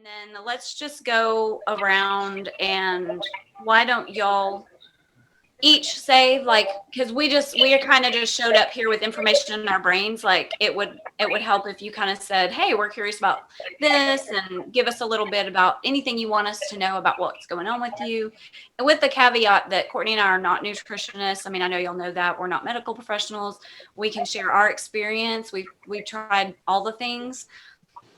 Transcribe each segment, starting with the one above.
And then let's just go around, and why don't y'all each say, like, because we kind of just showed up here with information in our brains. Like it would help if you kind of said, hey, we're curious about this, and give us a little bit about anything you want us to know about what's going on with you. And with the caveat that Courtney and I are not nutritionists. I mean, I know y'all know that we're not medical professionals. We can share our experience. We've tried all the things,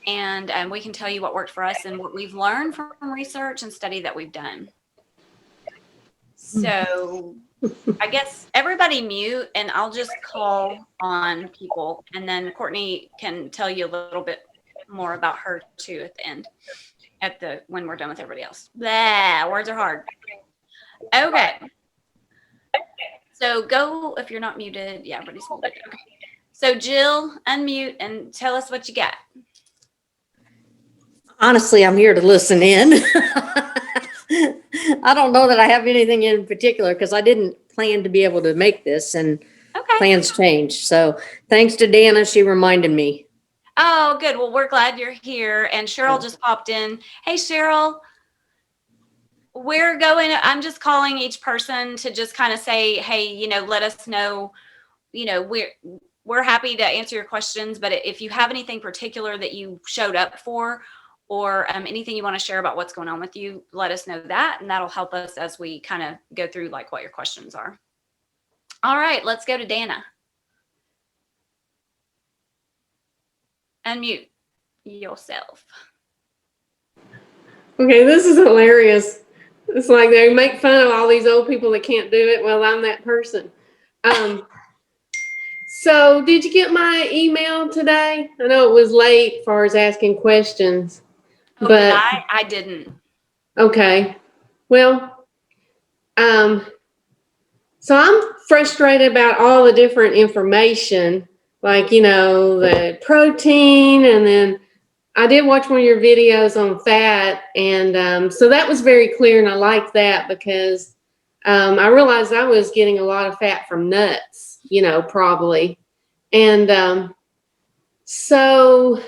and we can tell you what worked for us and what we've learned from research and study that we've done. So I guess everybody mute, and I'll just call on people, and then Courtney can tell you a little bit more about her too at the end, when we're done with everybody else. Blah, words are hard. Okay. So go, if you're not muted. Yeah, everybody's muted. Okay. So Jill, unmute and tell us what you got. Honestly, I'm here to listen in. I don't know that I have anything in particular because I didn't plan to be able to make this, and plans changed. So thanks to Dana, she reminded me. Oh, good. Well, we're glad you're here. And Cheryl just popped in. Hey, Cheryl. I'm just calling each person to just kind of say, hey, let us know, we're happy to answer your questions, but if you have anything particular that you showed up for, or anything you want to share about what's going on with you, let us know that, and that'll help us as we kind of go through like what your questions are. All right, let's go to Dana. Unmute yourself. Okay, this is hilarious. It's like they make fun of all these old people that can't do it. Well, I'm that person. So did you get my email today? I know it was late as far as asking questions. Oh, but did I didn't. Okay. Well, so I'm frustrated about all the different information, like, the protein, and then I did watch one of your videos on fat, and so that was very clear, and I liked that because I realized I was getting a lot of fat from nuts, probably. And so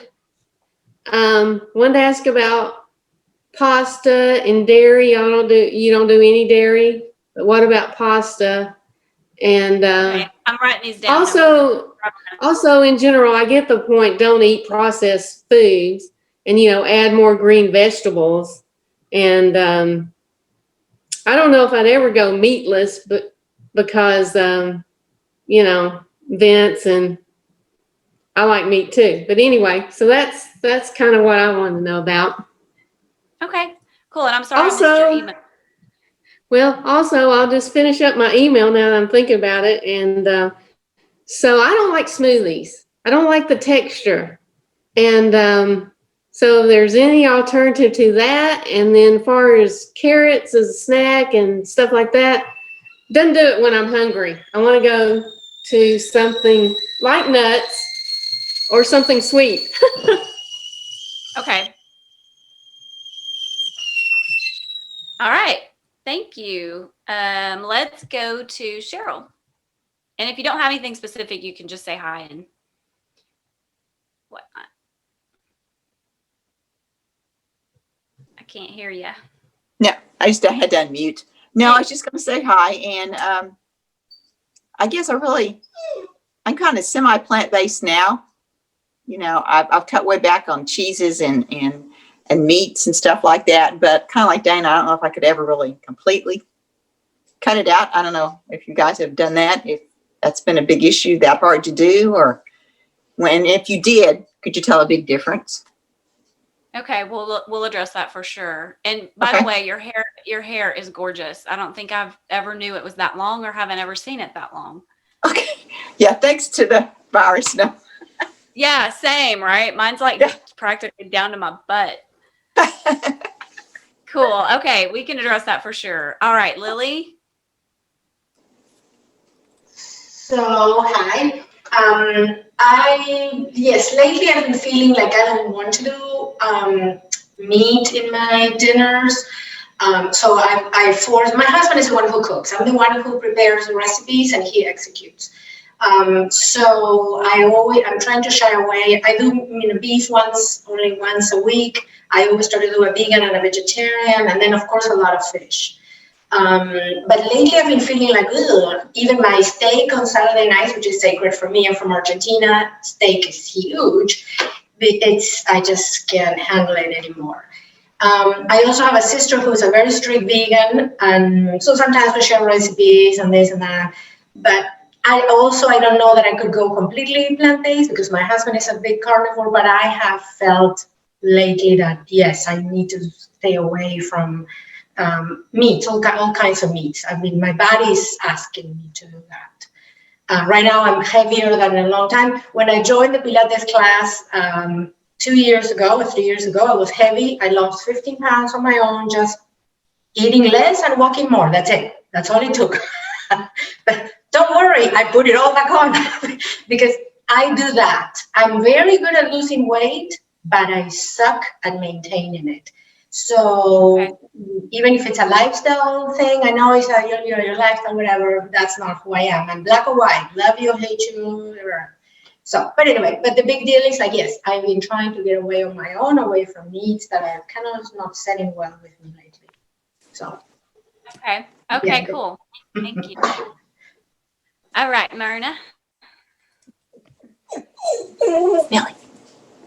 wanted to ask about pasta and dairy. You don't do any dairy, but what about pasta? And Okay, I'm writing these down. Also in general, I get the point. Don't eat processed foods, and add more green vegetables. And I don't know if I'd ever go meatless, but because Vince, and I like meat too. But anyway, so that's kind of what I wanted to know about. Okay, cool. And I'm sorry I missed your email. Well, also, I'll just finish up my email now that I'm thinking about it. And so I don't like smoothies. I don't like the texture. And so if there's any alternative to that, and then as far as carrots as a snack and stuff like that, doesn't do it when I'm hungry. I want to go to something like nuts or something sweet. Okay. All right. Thank you. Let's go to Cheryl. And if you don't have anything specific, you can just say hi and whatnot. I can't hear you. No, I just had to unmute. No, I was just going to say hi. And I guess I'm kind of semi-plant-based now. I've cut way back on cheeses and meats and stuff like that. But kind of like Dana, I don't know if I could ever really completely cut it out. I don't know if you guys have done that, if that's been a big issue, that hard to do, or if you did, could you tell a big difference? Okay, we'll address that for sure. And by the way, your hair is gorgeous. I don't think I've ever knew it was that long, or haven't ever seen it that long. Okay. Yeah, thanks to the virus. No. Yeah, same, right? Mine's like practically down to my butt. Cool. Okay, we can address that for sure. All right, Lily. So, hi. Lately I've been feeling like I don't want to do meat in my dinners. So I force, my husband is the one who cooks. I'm the one who prepares the recipes and he executes. So I'm trying to shy away. I do beef only once a week. I always try to do a vegan and a vegetarian, and then of course a lot of fish. But lately I've been feeling like, ugh, even my steak on Saturday nights, which is sacred for me. I'm from Argentina. Steak is huge. I just can't handle it anymore. I also have a sister who's a very strict vegan, and so sometimes we share recipes and this and that. But I don't know that I could go completely plant-based because my husband is a big carnivore, but I have felt lately that, yes, I need to stay away from meat, all kinds of meats. I mean, my body is asking me to do that. Right now, I'm heavier than in a long time. When I joined the Pilates class 3 years ago, I was heavy. I lost 15 pounds on my own, just eating less and walking more. That's it. That's all it took. But don't worry, I put it all back on because I do that. I'm very good at losing weight, but I suck at maintaining it. So even if it's a lifestyle thing, I know it's your lifestyle, whatever, that's not who I am. I'm black or white, love you, hate you, whatever. So, but anyway, but the big deal is like, yes, I've been trying to get away on my own, away from meats that are kind of not setting well with me lately. So. Okay, Yeah. cool. Thank you. All right, Myrna.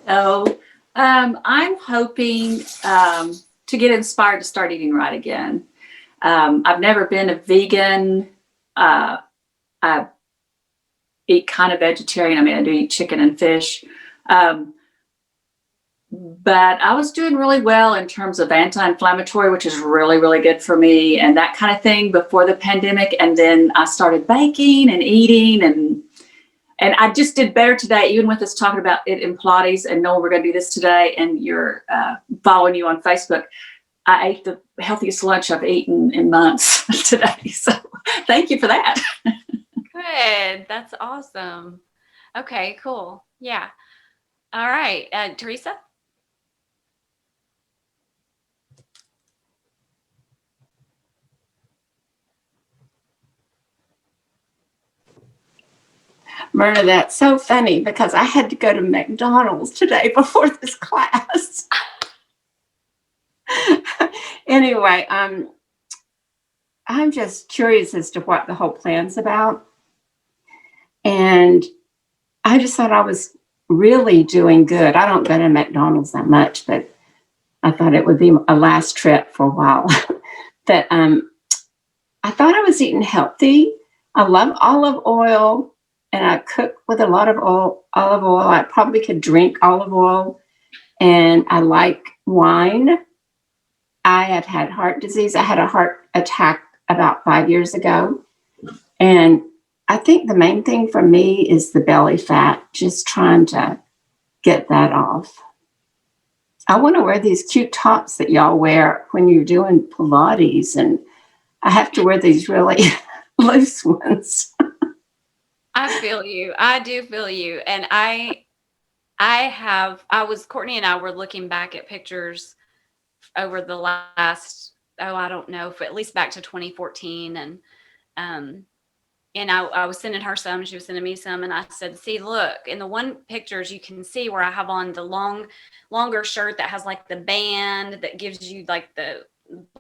So I'm hoping to get inspired to start eating right again. I've never been a vegan. I eat kind of vegetarian. I mean, I do eat chicken and fish. But I was doing really well in terms of anti-inflammatory, which is really, really good for me and that kind of thing before the pandemic. And then I started baking and eating and I just did better today, even with us talking about it in Pilates and knowing we're going to do this today and you're following you on Facebook. I ate the healthiest lunch I've eaten in months today. So thank you for that. Good. That's awesome. Okay, cool. Yeah. All right. Teresa? Myrna, that's so funny because I had to go to McDonald's today before this class. Anyway, I'm just curious as to what the whole plan's about. And I just thought I was really doing good. I don't go to McDonald's that much, but I thought it would be a last trip for a while. But I thought I was eating healthy. I love olive oil. And I cook with a lot of olive oil. I probably could drink olive oil. And I like wine. I have had heart disease. I had a heart attack about 5 years ago. And I think the main thing for me is the belly fat, just trying to get that off. I want to wear these cute tops that y'all wear when you're doing Pilates. And I have to wear these really loose ones. I feel you. I do feel you. And Courtney and I were looking back at pictures over the last, I don't know, for at least back to 2014. And I was sending her some, she was sending me some. And I said, see, look, in the one pictures, you can see where I have on the longer shirt that has like the band that gives you like the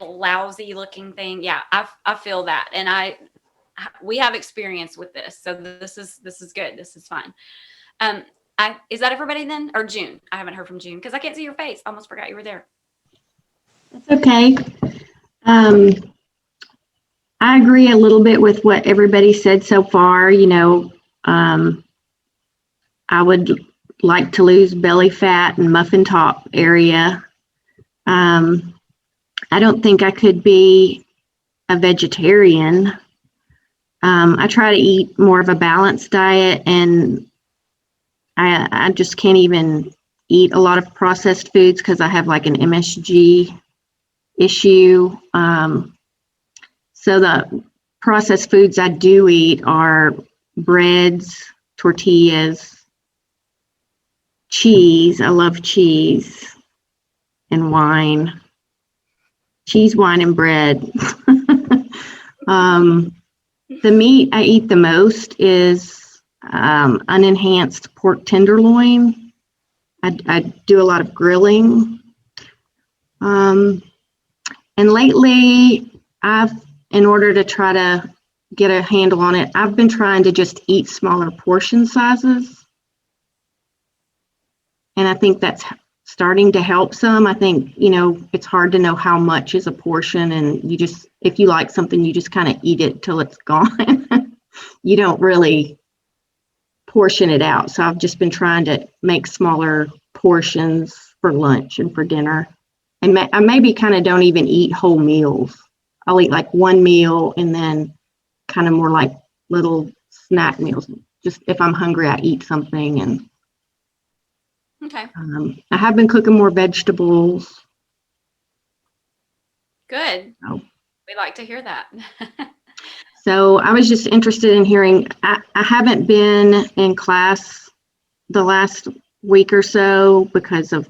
lousy looking thing. Yeah, I feel that. And we have experience with this. So this is good. This is fine. Is that everybody then? Or June? I haven't heard from June because I can't see your face. I almost forgot you were there. That's okay. I agree a little bit with what everybody said so far. You know, I would like to lose belly fat and muffin top area. I don't think I could be a vegetarian. I try to eat more of a balanced diet, and I just can't even eat a lot of processed foods because I have like an MSG issue. So the processed foods I do eat are breads, tortillas, cheese. I love cheese and wine. Cheese, wine, and bread. The meat I eat the most is unenhanced pork tenderloin. I do a lot of grilling. And lately, in order to try to get a handle on it, I've been trying to just eat smaller portion sizes. And I think that's starting to help some. I think, it's hard to know how much is a portion, and if you like something, you just kind of eat it till it's gone. You don't really portion it out. So I've just been trying to make smaller portions for lunch and for dinner. And I maybe kind of don't even eat whole meals. I'll eat like one meal and then kind of more like little snack meals. Just if I'm hungry, I eat something. And Okay. I have been cooking more vegetables. Good. Oh. We like to hear that. So I was just interested in hearing, I haven't been in class the last week or so because of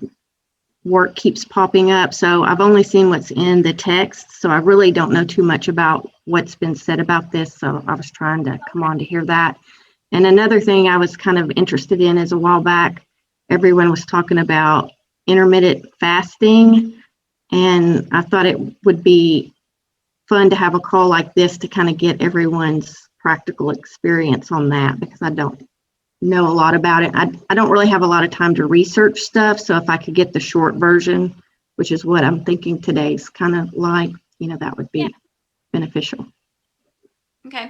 work keeps popping up. So I've only seen what's in the text. So I really don't know too much about what's been said about this. So I was trying to come on to hear that. And another thing I was kind of interested in is a while back, everyone was talking about intermittent fasting. And I thought it would be fun to have a call like this to kind of get everyone's practical experience on that, because I don't know a lot about it. I don't really have a lot of time to research stuff. So if I could get the short version, which is what I'm thinking today's kind of like, that would be beneficial. Okay.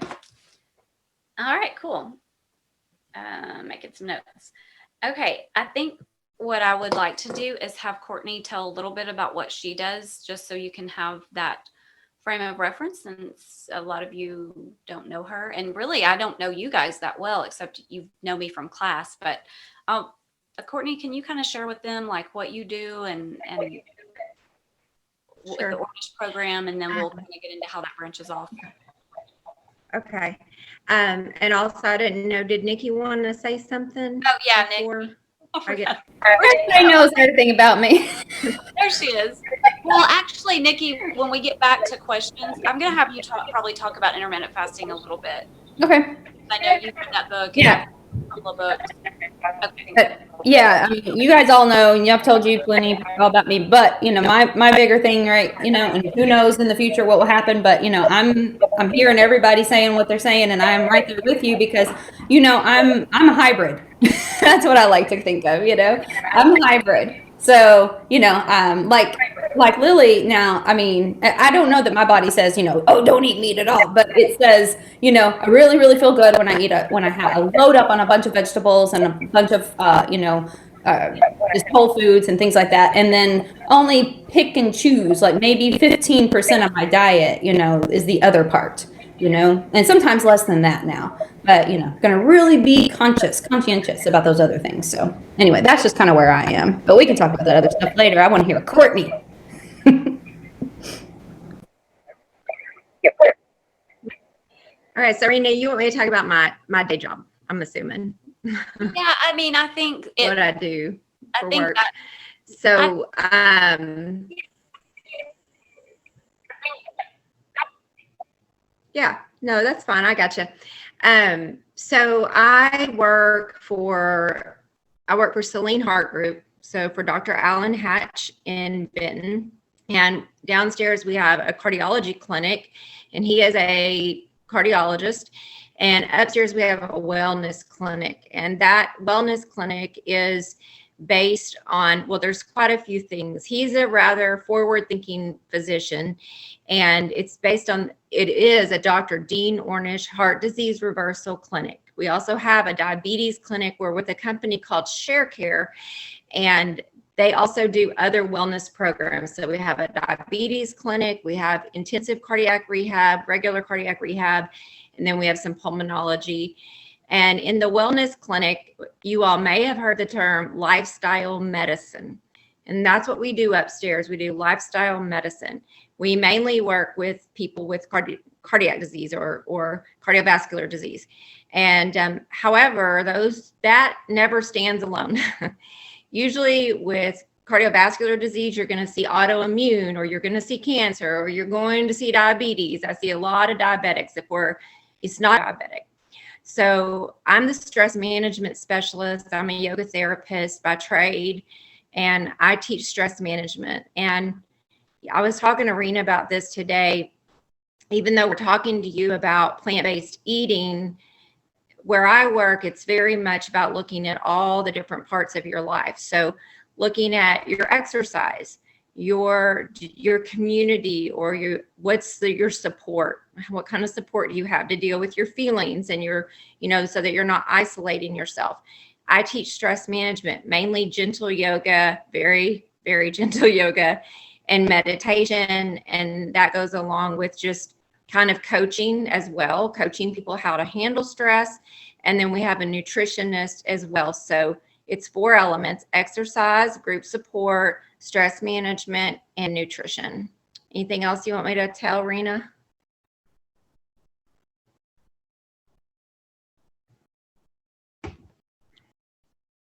All right, cool. Making some notes. Okay, I think what I would like to do is have Courtney tell a little bit about what she does, just so you can have that frame of reference, since a lot of you don't know her. And really, I don't know you guys that well, except you know me from class. But Courtney, can you kind of share with them like what you do and Sure. the Orange program, and then we'll kind of get into how that branches off. Okay. And also, I didn't know, did Nikki want to say something? Oh yeah, before Nick. I get- Everybody knows everything about me. There she is. Well, actually, Nikki, when we get back to questions, I'm going to have you probably talk about intermittent fasting a little bit. Okay. I know you've read that book. Yeah. A couple of books. Okay. But yeah, I mean, you guys all know, and I've told you plenty all about me, but my bigger thing, right, and who knows in the future what will happen, but I'm hearing everybody saying what they're saying, and I'm right there with you, because I'm a hybrid. That's what I like to think of, I'm a hybrid. So, like Lily now, I mean, I don't know that my body says, oh, don't eat meat at all, but it says, I really, really feel good when I load up on a bunch of vegetables and a bunch of, just whole foods and things like that. And then only pick and choose, like maybe 15% of my diet, is the other part, and sometimes less than that now, but, going to really be conscientious about those other things. So anyway, that's just kind of where I am, but we can talk about that other stuff later. I want to hear Courtney. All right. So Rena, you want me to talk about my day job, I'm assuming. Yeah, I mean, I think what I do for work. So yeah, no, that's fine. I gotcha. So I work for Celine Heart Group. So for Dr. Alan Hatch in Benton, and downstairs we have a cardiology clinic, and he is a cardiologist. And upstairs we have a wellness clinic, and that wellness clinic is based on, well, there's quite a few things. He's a rather forward-thinking physician, and it is a Dr. Dean Ornish heart disease reversal clinic. We also have a diabetes clinic. We're with a company called ShareCare, and they also do other wellness programs. So we have a diabetes clinic, we have intensive cardiac rehab, regular cardiac rehab, and then we have some pulmonology. And in the wellness clinic, you all may have heard the term lifestyle medicine. And that's what we do upstairs. We do lifestyle medicine. We mainly work with people with cardiac disease or cardiovascular disease. And however, that never stands alone. Usually with cardiovascular disease, you're going to see autoimmune, or you're going to see cancer, or you're going to see diabetes. I see a lot of diabetics it's not diabetic. So I'm the stress management specialist. I'm a yoga therapist by trade, and I teach stress management. And I was talking to Rena about this today. Even though we're talking to you about plant-based eating, where I work, it's very much about looking at all the different parts of your life. So looking at your exercise, your community, or your support. What kind of support do you have to deal with your feelings and so that you're not isolating yourself. I teach stress management, mainly gentle yoga, very, very gentle yoga, and meditation. And that goes along with just kind of coaching as well, coaching people how to handle stress. And then we have a nutritionist as well. So it's 4 elements: exercise, group support, stress management, and nutrition. Anything else you want me to tell, Rena?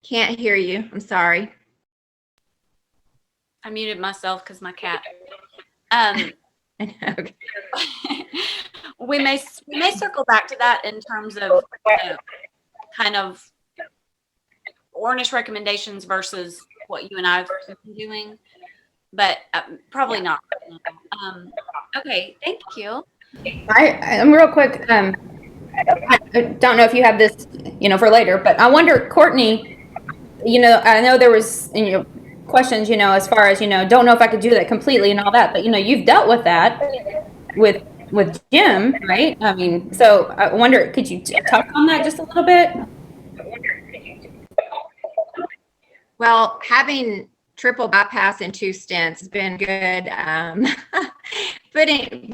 Can't hear you. I'm sorry. I muted myself because my cat. Okay. we may circle back to that in terms of kind of Ornish recommendations versus what you and I have been doing, but probably not. Okay, thank you. I'm real quick. I don't know if you have this, for later, but I wonder, Courtney, I know there was, questions, as far as, don't know if I could do that completely and all that, but, you've dealt with that with Jim, right? I mean, so I wonder, could you talk on that just a little bit? Well, having triple bypass and 2 stents has been good, but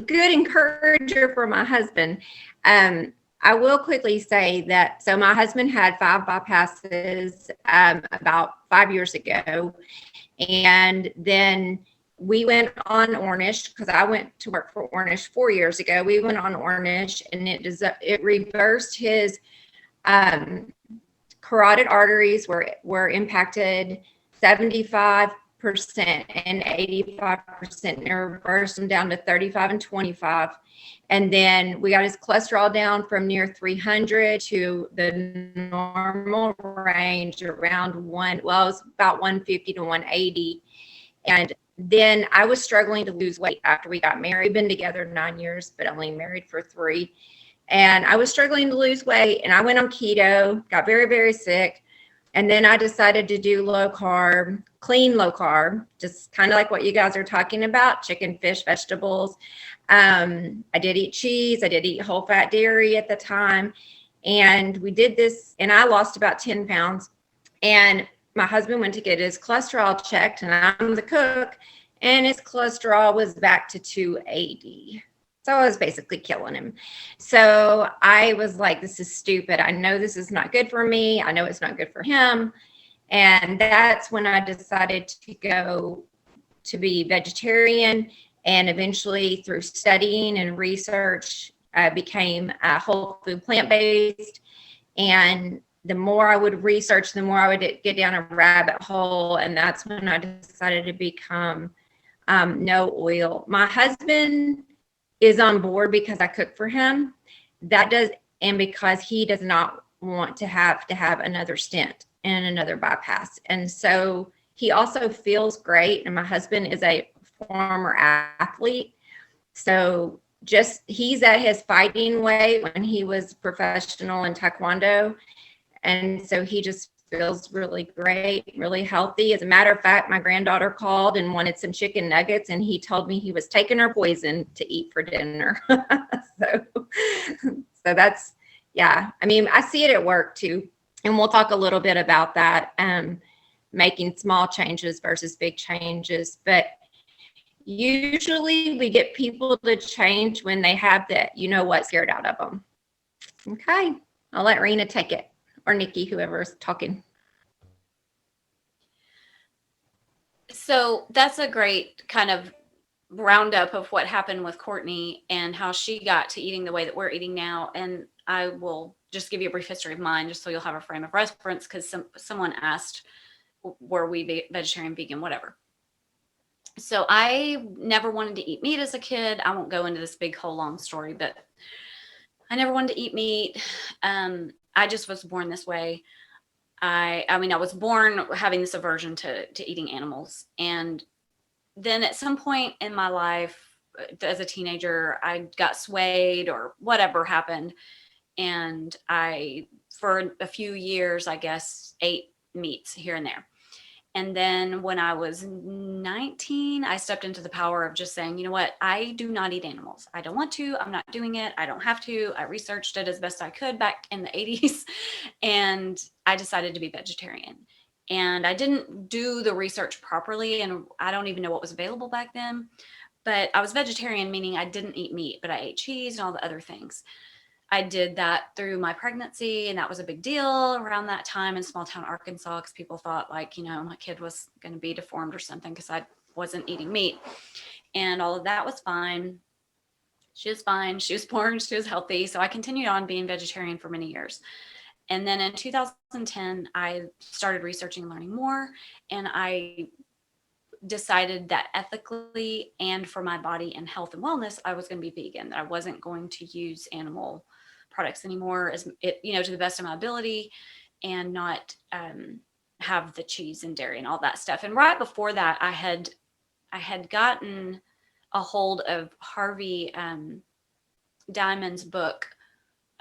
good encourager for my husband. I will quickly say that, so my husband had 5 bypasses about 5 years ago. And then we went on Ornish, because I went to work for Ornish 4 years ago. We went on Ornish, and it reversed his carotid arteries were impacted 75% and 85%, and reversed them down to 35 and 25. And then we got his cholesterol down from near 300 to the normal range around it was about 150 to 180. And then I was struggling to lose weight after we got married. We've been together 9 years, but only married for 3. And I was struggling to lose weight, and I went on keto, got very, very sick. And then I decided to do low carb, clean low carb, just kind of like what you guys are talking about: chicken, fish, vegetables. I did eat cheese. I did eat whole fat dairy at the time. And we did this, and I lost about 10 pounds. And my husband went to get his cholesterol checked, and I'm the cook, and his cholesterol was back to 280. So I was basically killing him. So I was like, this is stupid. I know this is not good for me. I know it's not good for him. And that's when I decided to go to be vegetarian. And eventually, through studying and research, I became a whole food plant-based. And the more I would research, the more I would get down a rabbit hole. And that's when I decided to become no oil. My husband is on board because I cook for him. And because he does not want to have another stent and another bypass. And so he also feels great. And my husband is a former athlete. So he's at his fighting weight when he was professional in Taekwondo. And so he just feels really great, really healthy. As a matter of fact, my granddaughter called and wanted some chicken nuggets, and he told me he was taking her poison to eat for dinner. So that's, yeah. I mean, I see it at work too. And we'll talk a little bit about that, making small changes versus big changes. But usually we get people to change when they have that, what scared out of them. Okay. I'll let Rena take it, or Nikki, whoever's talking. So that's a great kind of roundup of what happened with Courtney and how she got to eating the way that we're eating now. And I will just give you a brief history of mine, just so you'll have a frame of reference, because someone asked, were we vegetarian, vegan, whatever. So I never wanted to eat meat as a kid. I won't go into this big whole long story, but I never wanted to eat meat. I just was born this way. I mean, I was born having this aversion to eating animals. And then at some point in my life, as a teenager, I got swayed or whatever happened. And I, for a few years, I guess, ate meats here and there. And then when I was 19, I stepped into the power of just saying, you know what? I do not eat animals. I don't want to. I'm not doing it. I don't have to. I researched it as best I could back in the 80s. And I decided to be vegetarian. And I didn't do the research properly. And I don't even know what was available back then. But I was vegetarian, meaning I didn't eat meat, but I ate cheese and all the other things. I did that through my pregnancy, and that was a big deal around that time in small town Arkansas, because people thought like, you know, my kid was going to be deformed or something because I wasn't eating meat. And all of that was fine. She was fine. She was born. She was healthy. So I continued on being vegetarian for many years. And then in 2010, I started researching and learning more. And I decided that ethically and for my body and health and wellness, I was going to be vegan, that I wasn't going to use animal products anymore, as it, you know, to the best of my ability, and not have the cheese and dairy and all that stuff. And right before that, I had gotten a hold of Harvey Diamond's book.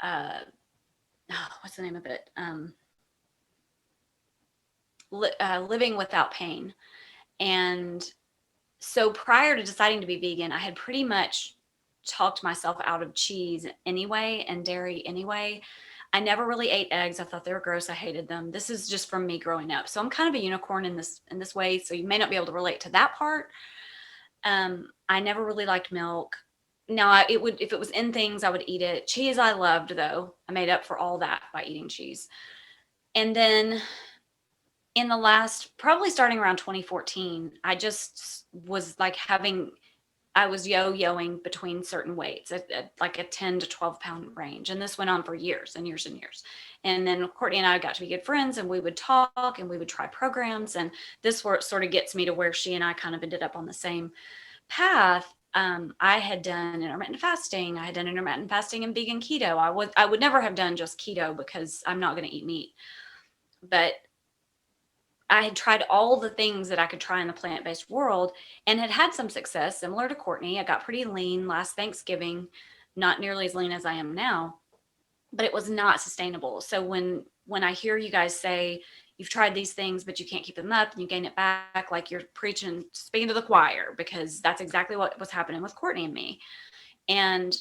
What's the name of it? Living Without Pain. And so prior to deciding to be vegan, I had pretty much talked myself out of cheese anyway and dairy anyway. I never really ate eggs. I thought they were gross. I hated them. This is just from me growing up. So I'm kind of a unicorn in this way. So you may not be able to relate to that part. I never really liked milk. Now if it was in things, I would eat it. Cheese I loved, though. I made up for all that by eating cheese. And then in the last, probably starting around 2014, I just was like I was yo-yoing between certain weights at like a 10 to 12 pound range. And this went on for years and years and years. And then Courtney and I got to be good friends, and we would talk and we would try programs. And this sort of gets me to where she and I kind of ended up on the same path. I had done intermittent fasting. I had done intermittent fasting and vegan keto. I would never have done just keto because I'm not going to eat meat. But I had tried all the things that I could try in the plant-based world and had some success, similar to Courtney. I got pretty lean last Thanksgiving, not nearly as lean as I am now, but it was not sustainable. So when I hear you guys say you've tried these things, but you can't keep them up and you gain it back, like you're preaching, speaking to the choir, because that's exactly what was happening with Courtney and me. And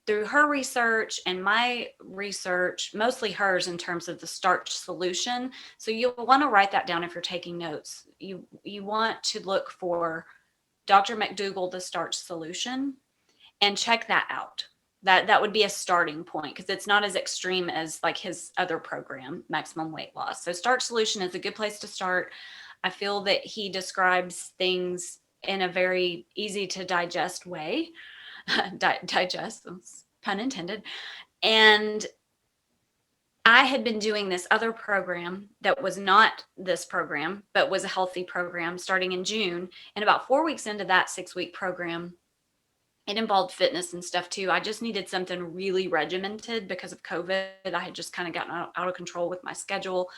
through her research and my research, mostly hers in terms of the Starch Solution. So you'll want to write that down if you're taking notes. You want to look for Dr. McDougall, the Starch Solution, and check that out. That would be a starting point, because it's not as extreme as like his other program, Maximum Weight Loss. So Starch Solution is a good place to start. I feel that he describes things in a very easy to digest way. Digest, pun intended. And I had been doing this other program that was not this program, but was a healthy program starting in June. And about 4 weeks into that 6-week program, it involved fitness and stuff too. I just needed something really regimented because of COVID. I had just kind of gotten out of control with my schedule.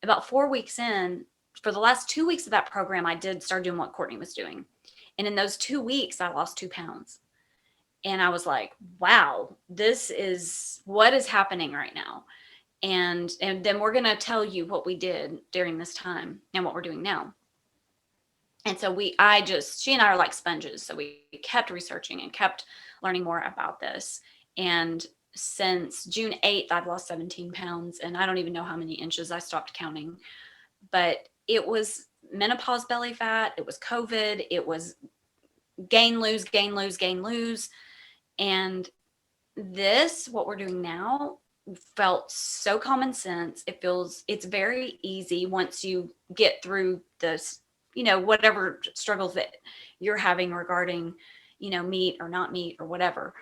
About 4 weeks in, for the last 2 weeks of that program, I did start doing what Courtney was doing. And in those 2 weeks, I lost 2 pounds. And I was like, wow, this is what is happening right now. And then we're going to tell you what we did during this time and what we're doing now. And so she and I are like sponges. So we kept researching and kept learning more about this. And since June 8th, I've lost 17 pounds, and I don't even know how many inches. I stopped counting. But it was menopause belly fat. It was COVID. It was gain, lose, gain, lose, gain, lose. And what we're doing now, felt so common sense. It's very easy once you get through this, whatever struggles that you're having regarding, meat or not meat or whatever.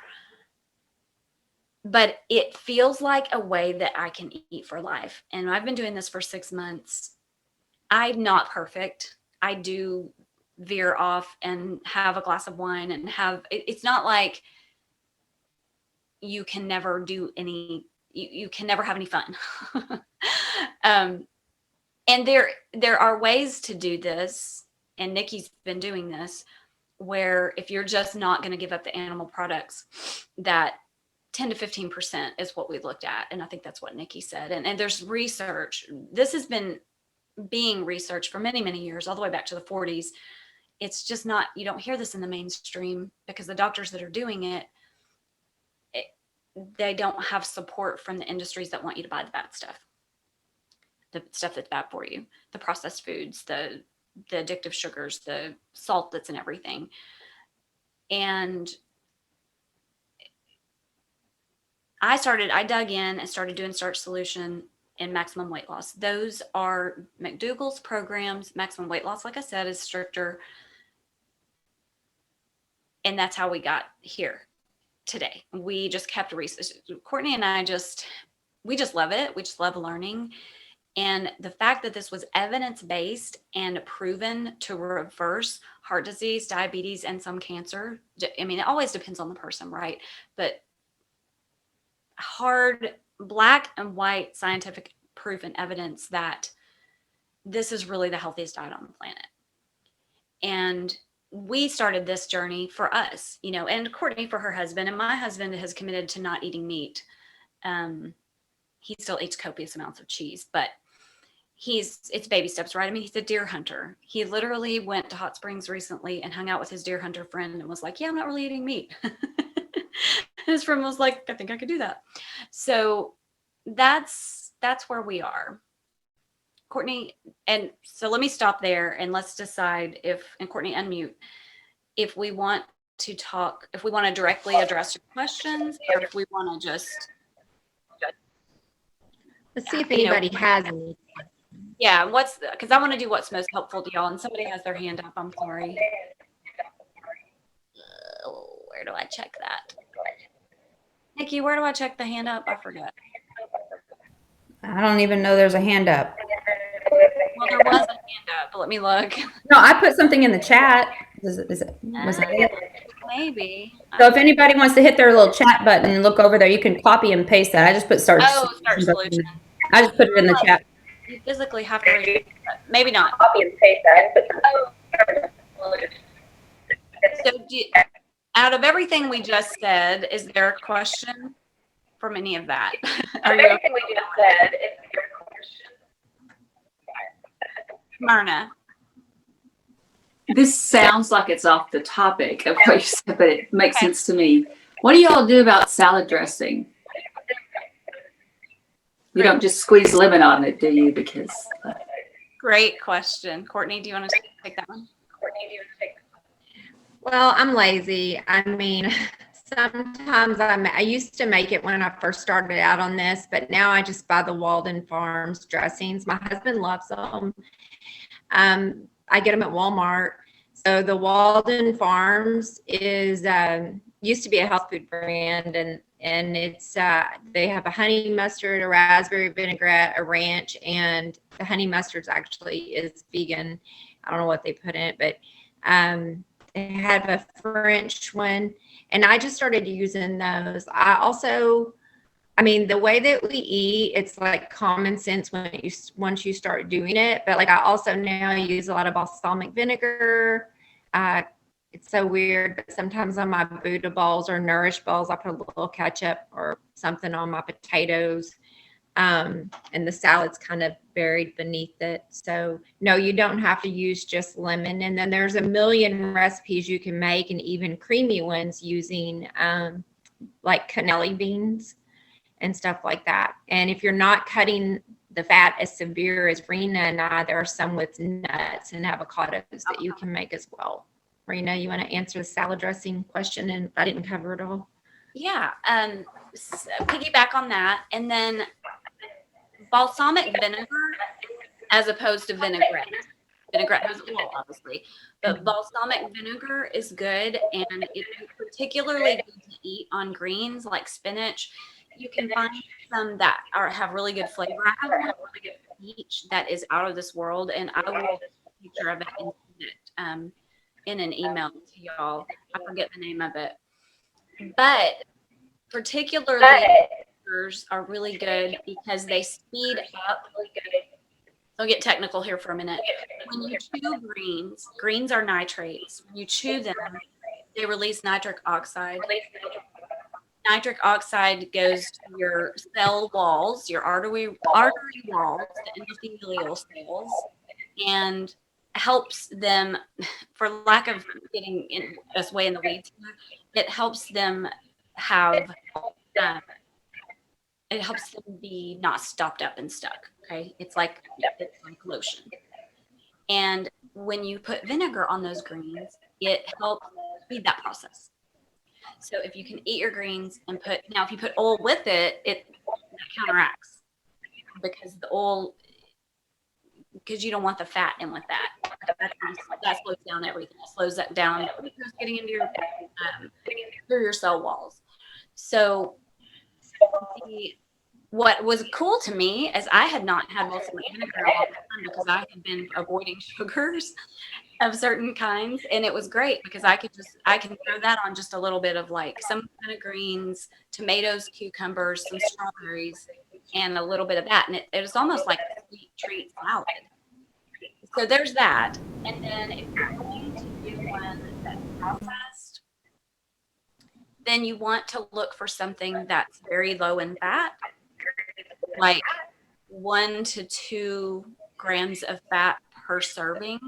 But it feels like a way that I can eat for life. And I've been doing this for 6 months. I'm not perfect. I do veer off and have a glass of wine and it's not like, you can never do any, you can never have any fun. And there are ways to do this, and Nikki's been doing this, where if you're just not going to give up the animal products, that 10 to 15% is what we looked at. And I think that's what Nikki said. And there's research. This has been being researched for many, many years, all the way back to the 40s. It's just not, you don't hear this in the mainstream because the doctors that are doing it, they don't have support from the industries that want you to buy the bad stuff, the stuff that's bad for you, the processed foods, the addictive sugars, the salt that's in everything. And I dug in and started doing Starch Solution and maximum weight loss. Those are McDougall's programs. Maximum weight loss, like I said, is stricter. And that's how we got here today. We just kept research. Courtney and I we just love it. We just love learning. And the fact that this was evidence-based and proven to reverse heart disease, diabetes, and some cancer. I mean, it always depends on the person, right? But hard black and white scientific proof and evidence that this is really the healthiest diet on the planet. And we started this journey for us, and Courtney for her husband, and my husband has committed to not eating meat. He still eats copious amounts of cheese, but it's baby steps, right? I mean, he's a deer hunter. He literally went to Hot Springs recently and hung out with his deer hunter friend and was like, yeah, I'm not really eating meat. His friend was like, I think I could do that. So that's where we are. Courtney, and so let me stop there and let's decide and Courtney, unmute, if we want to directly address your questions or if we want to just. Let's see if anybody has any. Yeah, because I want to do what's most helpful to y'all, and somebody has their hand up. I'm sorry. Where do I check that? Nikki, where do I check the hand up? I forgot. I don't even know there's a hand up. Well, there was a hand up, but let me look. No, I put something in the chat. Was that it? Maybe. So if anybody wants to hit their little chat button and look over there, you can copy and paste that. I just put Starch Solution. I just put it in the chat. You physically have to read it. Maybe not. Copy and paste that. So out of everything we just said, is there a question from any of that? Everything we just said, is there a question? Myrna. This sounds like it's off the topic of what you said, but it makes sense to me. What do y'all do about salad dressing? You don't just squeeze lemon on it, do you? Because great question. Courtney, do you want to take that one? Well, I'm lazy. I mean, sometimes I used to make it when I first started out on this, but now I just buy the Walden Farms dressings. My husband loves them. I get them at Walmart. So the Walden Farms is used to be a health food brand, and it's they have a honey mustard, a raspberry vinaigrette, a ranch, and the honey mustard actually is vegan. I don't know what they put in it, but they have a French one, and I just started using those. I mean, the way that we eat, it's like common sense once you start doing it. But like I also now use a lot of balsamic vinegar. It's so weird, but sometimes on my Buddha balls or Nourish balls, I put a little ketchup or something on my potatoes. And the salad's kind of buried beneath it. So no, you don't have to use just lemon. And then there's a million recipes you can make, and even creamy ones using like cannelli beans and stuff like that. And if you're not cutting the fat as severe as Rena and I, there are some with nuts and avocados that you can make as well. Rena, you want to answer the salad dressing question? And I didn't cover it all. Yeah, so piggyback on that. And then balsamic vinegar as opposed to vinaigrette. Vinaigrette has oil, obviously, but balsamic vinegar is good, and it's particularly good to eat on greens like spinach. You can find some that have really good flavor. I have a really good peach that is out of this world, and I will take a picture of it and send it in an email to y'all. I forget the name of it. But particularly vinegars are really good because they speed up. I'll get technical here for a minute. When you chew greens are nitrates. When you chew them, they release nitric oxide. Nitric oxide goes to your cell walls, your artery walls, the endothelial cells, and helps them, for lack of getting us way in the weeds, it helps them have, it helps them be not stopped up and stuck. Okay, it's like lotion. And when you put vinegar on those greens, it helps speed that process. So if you can eat your greens and if you put oil with it, that counteracts, because the oil, because you don't want the fat in with that. That slows down everything. It slows that down, getting into through your cell walls. So what was cool to me is I had not had balsamic vinegar a long time because I had been avoiding sugars of certain kinds, and it was great because I can throw that on just a little bit of like some kind of greens, tomatoes, cucumbers, some strawberries, and a little bit of that, and it was almost like a sweet treat salad. So there's that. And then if you're going to do one that's processed, then you want to look for something that's very low in fat, like 1 to 2 grams of fat per serving.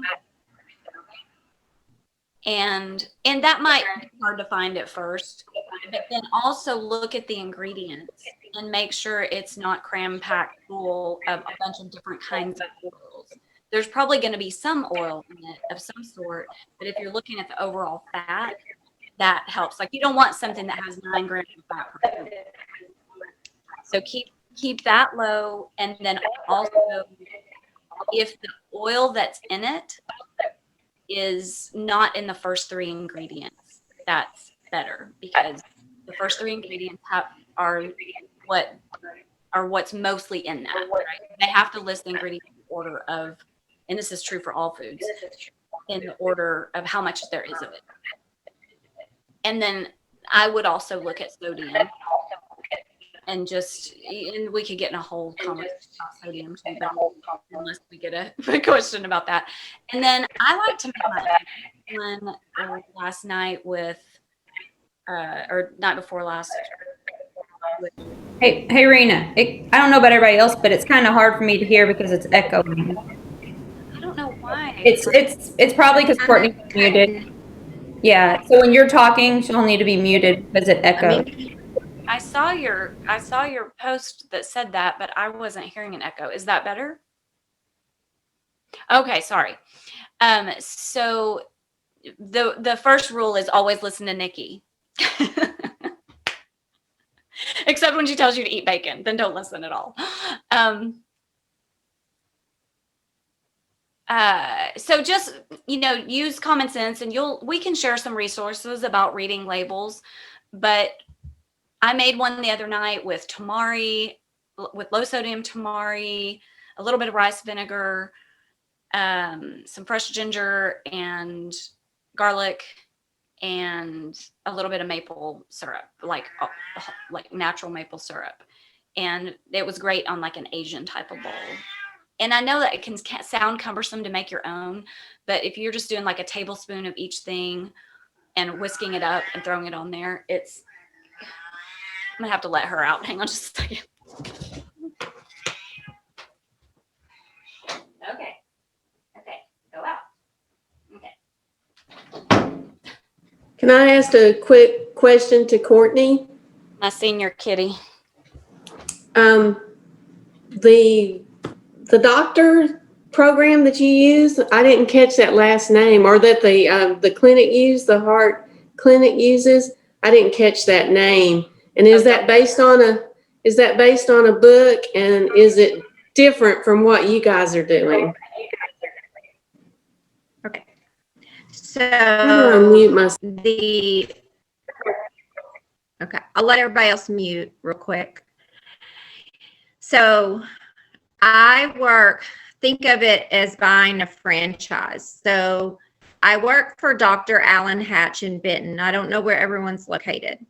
And that might be hard to find at first, but then also look at the ingredients and make sure it's not cram-packed full of a bunch of different kinds of oils. There's probably going to be some oil in it of some sort, but if you're looking at the overall fat, that helps. Like, you don't want something that has 9 grams of fat per serving. So keep that low, and then also if the oil that's in it is not in the first 3 ingredients, that's better, because the first 3 ingredients are what's mostly in that, right? They have to list the ingredient order of, and this is true for all foods, in the order of how much there is of it. And then I would also look at sodium, and we could get in a whole conversation about sodium too, but unless we get a question about that. And then I like to make my one last night with, or night before last. Hey, Rena, I don't know about everybody else, but it's kind of hard for me to hear because it's echoing. I don't know why. It's probably because Courtney's muted. Yeah, so when you're talking, she'll need to be muted because it echoes. I saw your post that said that, but I wasn't hearing an echo. Is that better? Okay, sorry. So the first rule is always listen to Nikki. Except when she tells you to eat bacon, then don't listen at all. So just, use common sense, and we can share some resources about reading labels, but I made one the other night with tamari, with low sodium tamari, a little bit of rice vinegar, some fresh ginger and garlic, and a little bit of maple syrup, like natural maple syrup. And it was great on like an Asian type of bowl. And I know that it can sound cumbersome to make your own, but if you're just doing like a tablespoon of each thing and whisking it up and throwing it on there, I'm gonna have to let her out. Hang on just a second. Okay, go out. Okay. Can I ask a quick question to Courtney? My senior kitty. The doctor program that you use, I didn't catch that last name, or that the clinic the heart clinic uses. I didn't catch that name. And is that based on a book, and is it different from what you guys are doing? Okay. So unmute myself. Okay, I'll let everybody else mute real quick. So think of it as buying a franchise. So I work for Dr. Alan Hatch in Benton. I don't know where everyone's located,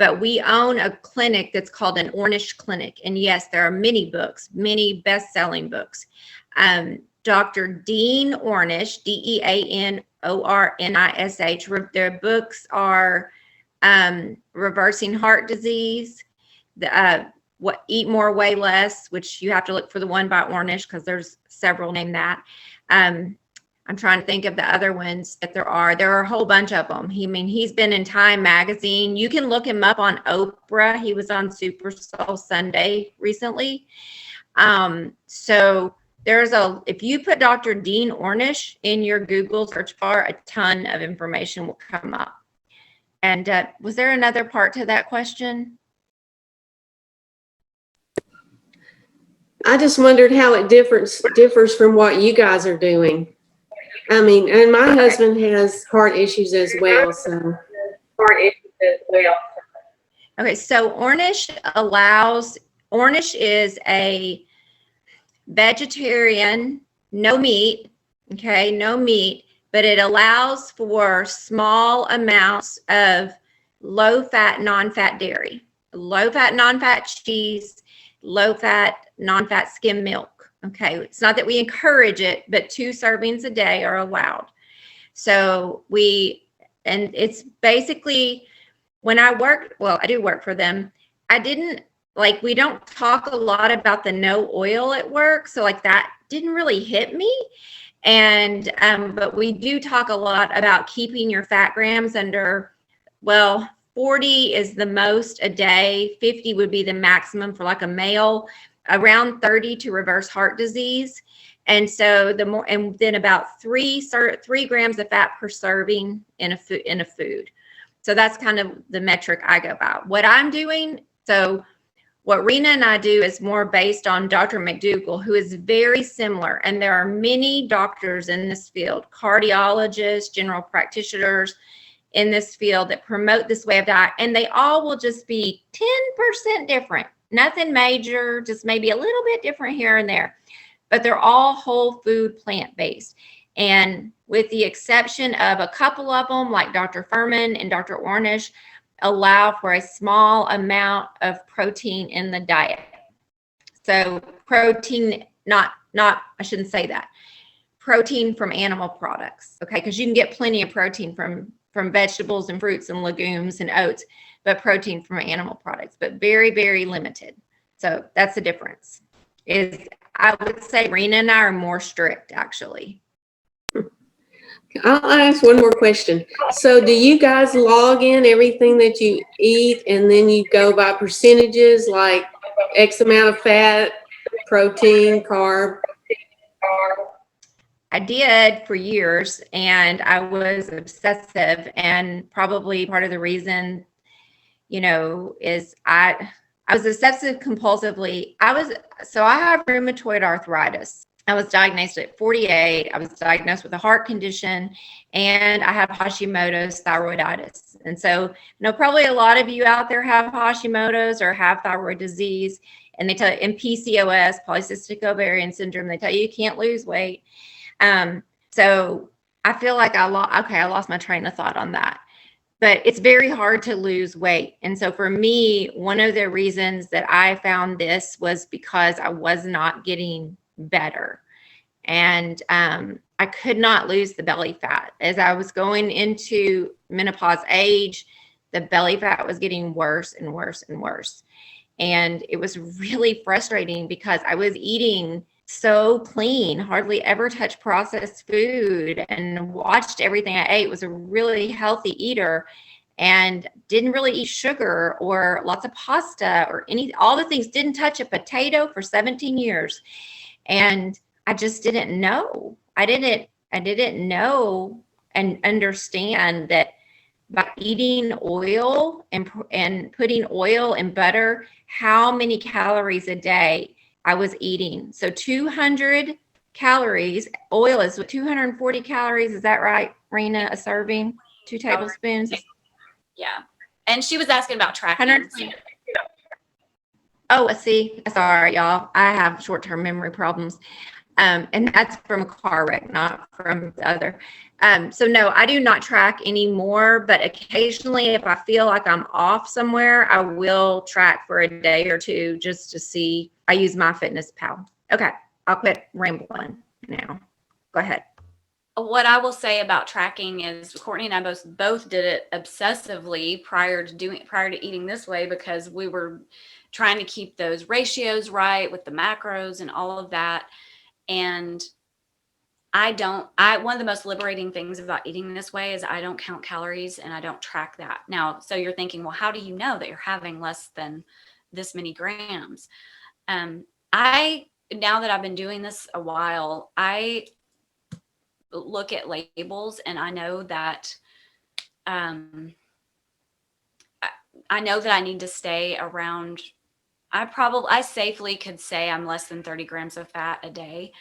but we own a clinic that's called an Ornish Clinic. And yes, there are many books, many best-selling books. Dr. Dean Ornish, Deanornish, their books are Reversing Heart Disease, Eat More, Weigh Less, which you have to look for the one by Ornish because there's several named that. I'm trying to think of the other ones that there are. There are a whole bunch of them. He's been in Time Magazine. You can look him up on Oprah. He was on Super Soul Sunday recently. So if you put Dr. Dean Ornish in your Google search bar, a ton of information will come up. And was there another part to that question? I just wondered how it differs from what you guys are doing. I mean, and my husband has heart issues as well, so. Okay, so Ornish is a vegetarian, no meat, okay, no meat, but it allows for small amounts of low-fat, non-fat dairy, low-fat, non-fat cheese, low-fat, non-fat skim milk. Okay, it's not that we encourage it, but 2 servings a day are allowed. So and it's basically, when I do work for them, we don't talk a lot about the no oil at work. So that didn't really hit me. And, but we do talk a lot about keeping your fat grams under, 40 is the most a day. 50 would be the maximum for a male, around 30 to reverse heart disease. And so then about 3 grams of fat per serving in a food. So that's kind of the metric I go by. What I'm doing, so what Rena and I do is more based on Dr. McDougall, who is very similar. And there are many doctors in this field, cardiologists, general practitioners in this field that promote this way of diet. And they all will just be 10% different. Nothing major, just maybe a little bit different here and there. But they're all whole food, plant-based. And with the exception of a couple of them, like Dr. Furman and Dr. Ornish, allow for a small amount of protein in the diet. So protein, I shouldn't say that. Protein from animal products, okay? Because you can get plenty of protein from vegetables and fruits and legumes and oats, but protein from animal products, but very, very limited. So that's the difference. I would say Rena and I are more strict, actually. I'll ask one more question. So do you guys log in everything that you eat and then you go by percentages, like X amount of fat, protein, carb? I did for years, and I was obsessive, and probably part of the reason, is I was obsessive compulsively. I have rheumatoid arthritis. I was diagnosed at 48. I was diagnosed with a heart condition, and I have Hashimoto's thyroiditis. And so, probably a lot of you out there have Hashimoto's or have thyroid disease, and they tell you in PCOS, polycystic ovarian syndrome, they tell you can't lose weight. So I feel like I lost my train of thought on that. But it's very hard to lose weight. And so for me, one of the reasons that I found this was because I was not getting better. And I could not lose the belly fat. As I was going into menopause age, the belly fat was getting worse and worse and worse. And it was really frustrating because I was eating so clean, hardly ever touched processed food, and watched everything I ate, was a really healthy eater, and didn't really eat sugar or lots of pasta or all the things, didn't touch a potato for 17 years. And I just didn't know. I didn't know and understand that by eating oil and putting oil and butter, how many calories a day I was eating. So 200 calories, oil is 240 calories. Is that right, Rena? A serving, 2 tablespoons? Yeah. And she was asking about tracking. Oh, see, sorry, y'all. I have short-term memory problems. And that's from a car wreck, not from the other. So no, I do not track anymore, but occasionally if I feel like I'm off somewhere, I will track for a day or two just to see. I use MyFitnessPal. Okay, I'll quit rambling now. Go ahead. What I will say about tracking is Courtney and I both did it obsessively prior to eating this way, because we were trying to keep those ratios right with the macros and all of that. And one of the most liberating things about eating this way is I don't count calories and I don't track that. Now, so you're thinking, well, how do you know that you're having less than this many grams? Now that I've been doing this a while, I look at labels and I know that I need to stay around. I safely could say I'm less than 30 grams of fat a day,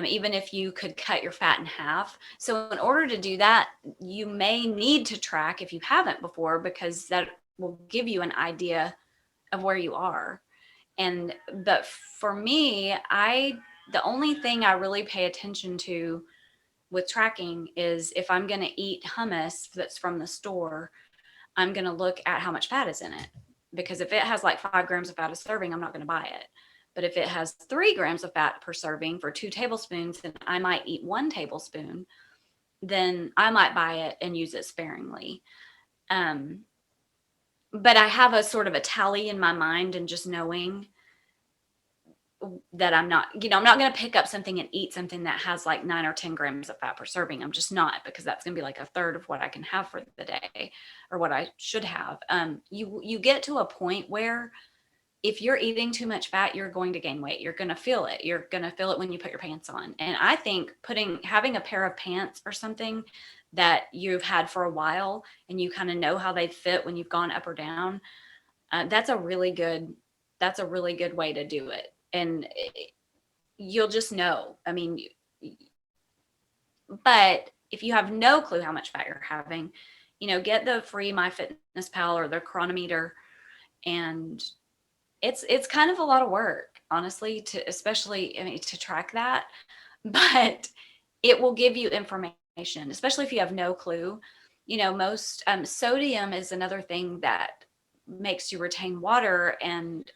even if you could cut your fat in half. So in order to do that, you may need to track if you haven't before, because that will give you an idea of where you are. But for me, the only thing I really pay attention to with tracking is if I'm going to eat hummus that's from the store, I'm going to look at how much fat is in it. Because if it has like 5 grams of fat a serving, I'm not going to buy it. But if it has 3 grams of fat per serving for 2 tablespoons, and I might eat 1 tablespoon, then I might buy it and use it sparingly. But I have a sort of a tally in my mind, and just knowing that I'm not going to pick up something and eat something that has like 9 or 10 grams of fat per serving. I'm just not, because that's going to be like a third of what I can have for the day, or what I should have. You get to a point where if you're eating too much fat, you're going to gain weight. You're going to feel it. You're going to feel it when you put your pants on. And I think having a pair of pants or something that you've had for a while and you kind of know how they fit when you've gone up or down, that's a really good way to do it. And you'll just know. I mean, but if you have no clue how much fat you're having, get the free MyFitnessPal or the Chronometer, and it's kind of a lot of work, honestly, to track that, but it will give you information, especially if you have no clue. Most sodium is another thing that makes you retain water and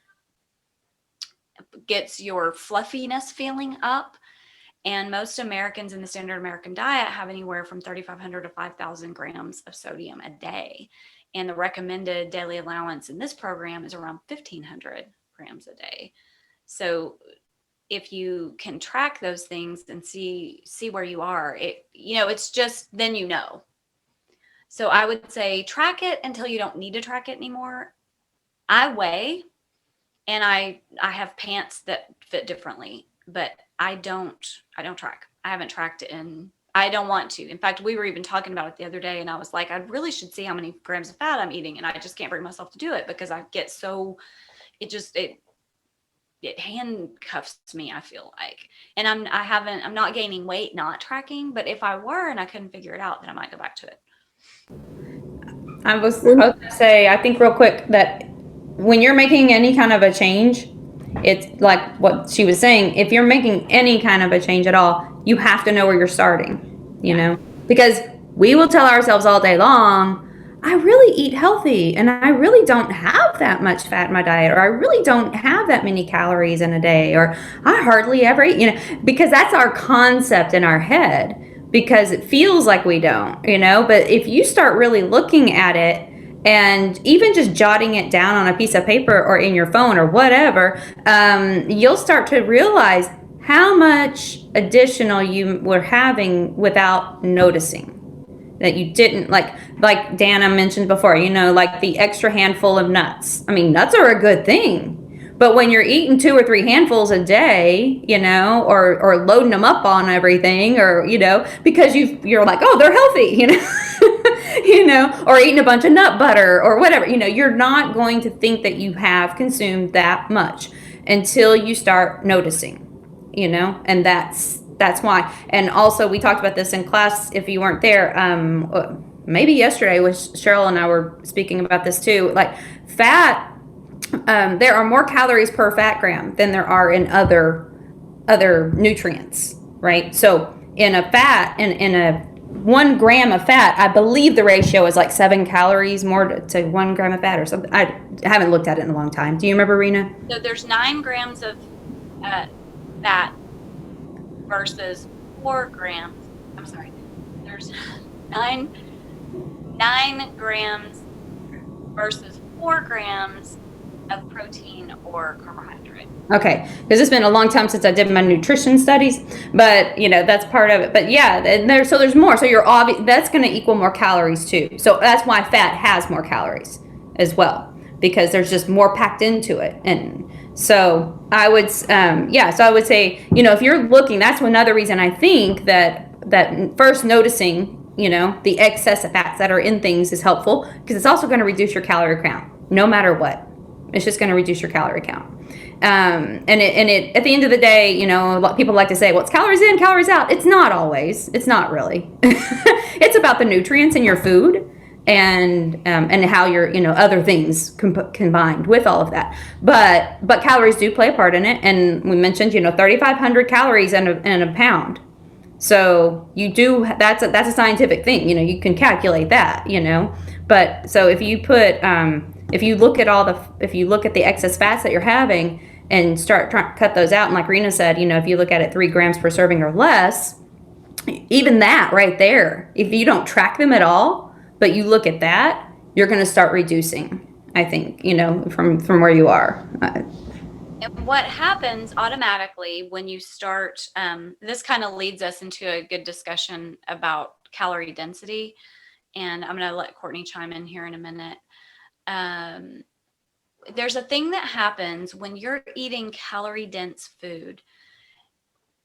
gets your fluffiness feeling up. And most Americans in the standard American diet have anywhere from 3,500 to 5,000 grams of sodium a day. And the recommended daily allowance in this program is around 1,500 grams a day. So if you can track those things and see where you are, it's just, then So I would say track it until you don't need to track it anymore. I weigh, and I have pants that fit differently, but I don't track. I haven't tracked it I don't want to. In fact, we were even talking about it the other day, and I was like, I really should see how many grams of fat I'm eating. And I just can't bring myself to do it, because I get it handcuffs me, I feel like. And I'm not gaining weight, not tracking, but if I were and I couldn't figure it out, then I might go back to it. I was going to say, I think real quick that when you're making any kind of a change, it's like what she was saying. If you're making any kind of a change at all, you have to know where you're starting, because we will tell ourselves all day long, I really eat healthy and I really don't have that much fat in my diet, or I really don't have that many calories in a day, or I hardly ever eat, because that's our concept in our head, because it feels like we don't, but if you start really looking at it, and even just jotting it down on a piece of paper or in your phone or whatever, you'll start to realize how much additional you were having without noticing that you didn't, like Dana mentioned before, like the extra handful of nuts. I mean, nuts are a good thing, but when you're eating 2 or 3 handfuls a day, or loading them up on everything, or, because you're like, oh, they're healthy, or eating a bunch of nut butter or whatever, you're not going to think that you have consumed that much until you start noticing, and that's why. And also, we talked about this in class, if you weren't there, maybe yesterday, Cheryl and I were speaking about this too, like fat, there are more calories per fat gram than there are in other other nutrients, right? So in a fat, in a 1 gram of fat, I believe the ratio is like 7 calories more to 1 gram of fat or something. I haven't looked at it in a long time. Do you remember, Rena? So there's 9 grams of fat versus 4 grams. I'm sorry. There's 9 grams versus 4 grams of protein or carbohydrate. Okay, because it's been a long time since I did my nutrition studies, but you know that's part of it. But yeah, and there's more. So you're obvious that's going to equal more calories too. So that's why fat has more calories as well, because there's just more packed into it. And so I would, So I would say, you know, if you're looking, that's another reason I think that first noticing, you know, the excess of fats that are in things is helpful, because it's also going to reduce your calorie count, no matter what. It's just going to reduce your calorie count. And it at the end of the day, you know, a lot of people like to say, well, it's calories in, calories out. It's not always. It's not really. It's about the nutrients in your food and how your, you know, other things combined with all of that. But calories do play a part in it. And we mentioned, you know, 3,500 calories in a pound. So you do, that's a scientific thing, you know, you can calculate that, you know. But so if you put, if you look at the excess fats that you're having and start trying to cut those out, and like Rena said, you know, if you look at it 3 grams per serving or less, even that right there, if you don't track them at all, but you look at that, you're going to start reducing, I think, you know, from where you are. And what happens automatically when you start, this kind of leads us into a good discussion about calorie density. And I'm going to let Courtney chime in here in a minute. There's a thing that happens when you're eating calorie dense food,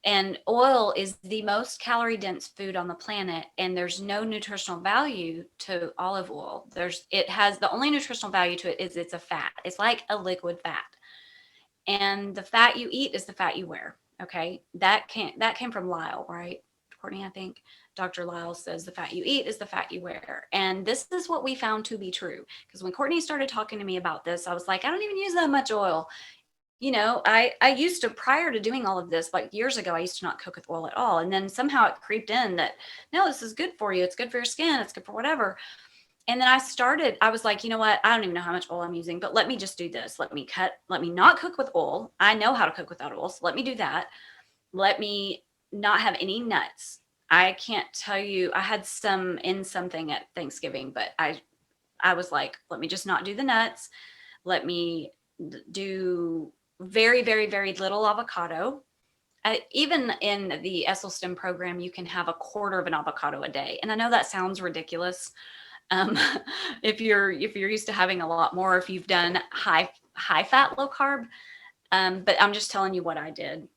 and oil is the most calorie dense food on the planet, and there's no nutritional value to olive oil. The only nutritional value to it is it's a fat. It's like a liquid fat. And the fat you eat is the fat you wear. Okay. That came from Lyle, right? Courtney, I think Dr. Lyle says the fat you eat is the fat you wear. And this is what we found to be true. Because when Courtney started talking to me about this, I was like, I don't even use that much oil. You know, I used to, prior to doing all of this, like years ago, I used to not cook with oil at all. And then somehow it creeped in that, no, this is good for you. It's good for your skin. It's good for whatever. And then I was like, you know what? I don't even know how much oil I'm using, but let me just do this. Let me not cook with oil. I know how to cook without oil. So let me do that. Let me not have any nuts. I can't tell you, I had some in something at Thanksgiving, but I was like, let me just not do the nuts. Let me do very, very, very little avocado. Even in the Esselstyn program, you can have 1/4 of an avocado a day. And I know that sounds ridiculous. If you're used to having a lot more, if you've done high fat, low carb, but I'm just telling you what I did.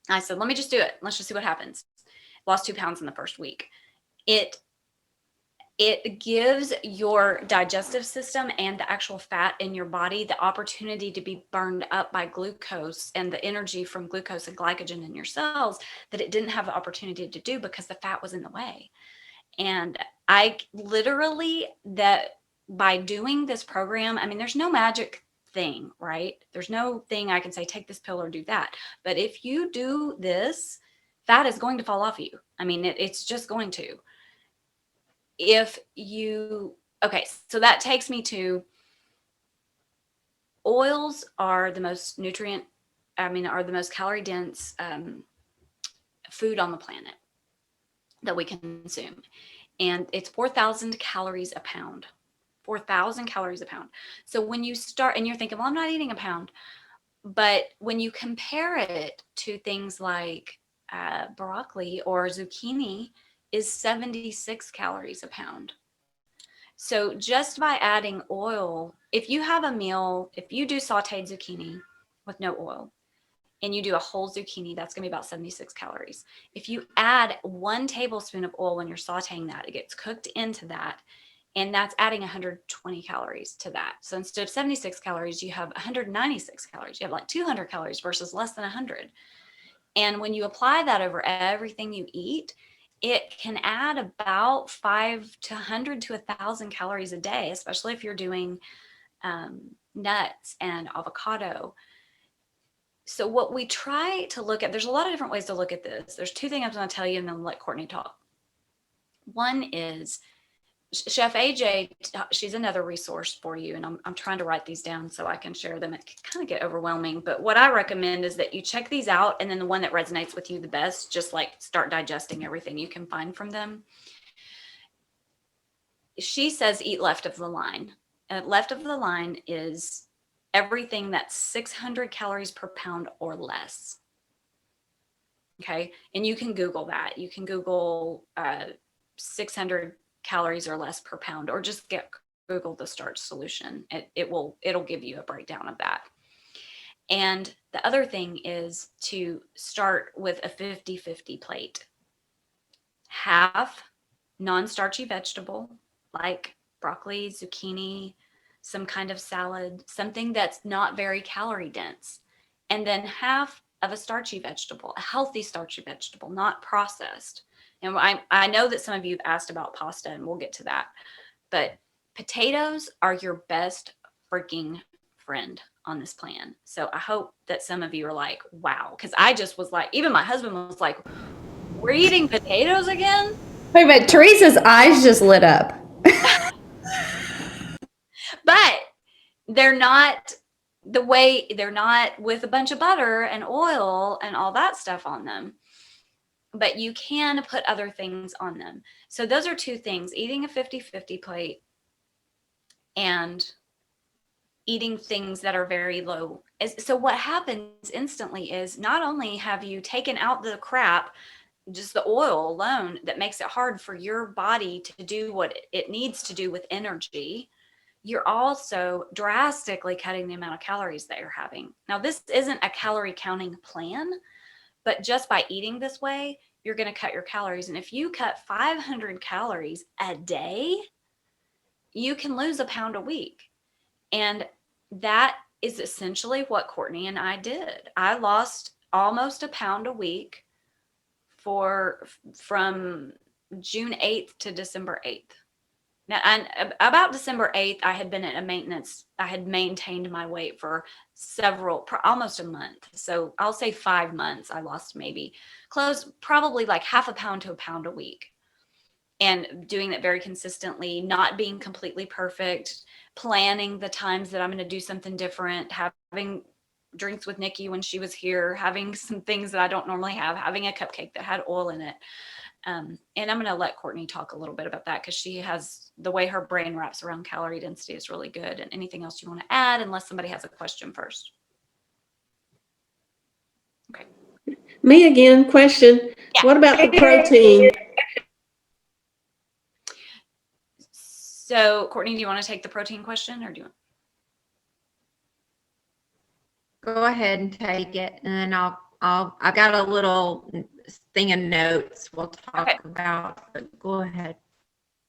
I said, let me just do it. Let's just see what happens. Lost 2 pounds in the first week. It gives your digestive system and the actual fat in your body the opportunity to be burned up by glucose and the energy from glucose and glycogen in your cells that it didn't have the opportunity to do because the fat was in the way. And I literally, that by doing this program, I mean, there's no magic thing, right? There's no thing I can say, take this pill or do that. But if you do this, fat is going to fall off you. I mean, it's just going to. Okay, so that takes me to oils are the most are the most calorie dense food on the planet that we consume. And it's 4,000 calories a pound. 4,000 calories a pound. So when you start and you're thinking, well, I'm not eating a pound. But when you compare it to things like broccoli or zucchini is 76 calories a pound. So just by adding oil, if you have a meal, if you do sauteed zucchini with no oil, and you do a whole zucchini, that's going to be about 76 calories. If you add 1 tablespoon of oil when you're sauteing that, it gets cooked into that, and that's adding 120 calories to that. So instead of 76 calories, you have 196 calories. You have like 200 calories versus less than 100. And when you apply that over everything you eat, it can add about 500 to 1,000 calories a day, especially if you're doing nuts and avocado. So what we try to look at, there's a lot of different ways to look at this. There's two things I'm going to tell you and then let Courtney talk. One is Chef AJ, she's another resource for you. And I'm trying to write these down so I can share them. It can kind of get overwhelming, but what I recommend is that you check these out. And then the one that resonates with you the best, just like start digesting everything you can find from them. She says, eat left of the line. Left of the line is everything that's 600 calories per pound or less. Okay. And you can Google that. You can Google 600 calories or less per pound, or just Google the Starch Solution. It'll give you a breakdown of that. And the other thing is to start with a 50-50 plate. Half non-starchy vegetable like broccoli, zucchini, some kind of salad, something that's not very calorie dense. And then half of a starchy vegetable, a healthy starchy vegetable, not processed. And I know that some of you have asked about pasta, and we'll get to that. But potatoes are your best freaking friend on this plan. So I hope that some of you are like, wow. Because I just was like, even my husband was like, we're eating potatoes again? Wait a minute, Teresa's eyes just lit up. But they're not they're not with a bunch of butter and oil and all that stuff on them. But you can put other things on them. So those are two things: eating a 50-50 plate and eating things that are very low. So what happens instantly is not only have you taken out the crap, just the oil alone that makes it hard for your body to do what it needs to do with energy, you're also drastically cutting the amount of calories that you're having. Now, this isn't a calorie counting plan, but just by eating this way, you're going to cut your calories. And if you cut 500 calories a day, you can lose a pound a week. And that is essentially what Courtney and I did. I lost almost a pound a week from June 8th to December 8th. Now, and about December 8th, I had been at a maintenance. I had maintained my weight for almost a month. So I'll say 5 months. I lost probably like half a pound to a pound a week. And doing that very consistently, not being completely perfect, planning the times that I'm going to do something different, having drinks with Nikki when she was here, having some things that I don't normally have, having a cupcake that had oil in it. And I'm going to let Courtney talk a little bit about that, because she has the way her brain wraps around calorie density is really good. And anything else you want to add, unless somebody has a question first. Okay. Me again, question. Yeah. What about the protein? So Courtney, do you want to take the protein question, or do you want? Go ahead and take it, and then I've got a little thing of notes we'll talk about, but go ahead.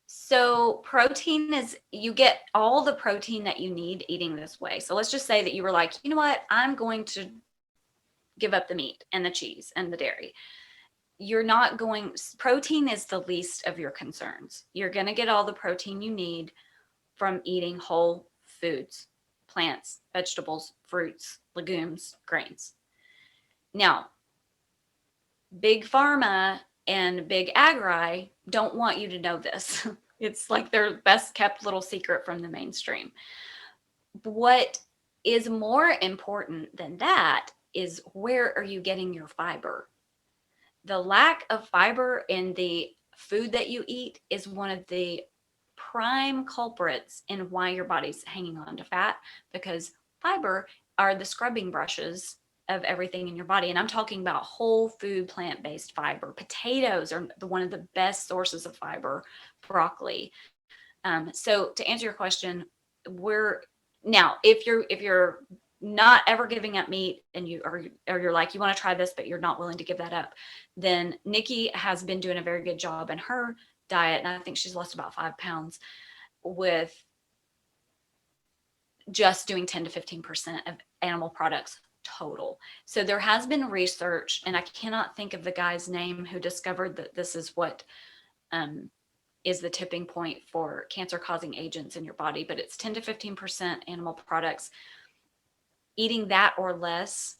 So protein is, you get all the protein that you need eating this way. So let's just say that you were like, you know what, I'm going to give up the meat and the cheese and the dairy. Protein is the least of your concerns. You're going to get all the protein you need from eating whole foods, plants, vegetables, fruits, legumes, grains. Now, Big Pharma and Big Agri don't want you to know this. It's like their best kept little secret from the mainstream. What is more important than that is, where are you getting your fiber? The lack of fiber in the food that you eat is one of the prime culprits in why your body's hanging on to fat, because fiber are the scrubbing brushes of everything in your body. And I'm talking about whole food, plant-based fiber. Potatoes are one of the best sources of fiber, broccoli. So to answer your question, if you're not ever giving up meat, and you're like, you want to try this, but you're not willing to give that up, then Nikki has been doing a very good job in her diet. And I think she's lost about 5 pounds with just doing 10 to 15% of animal products total. So there has been research, and I cannot think of the guy's name who discovered that this is what is the tipping point for cancer causing agents in your body, but it's 10 to 15% animal products. Eating that or less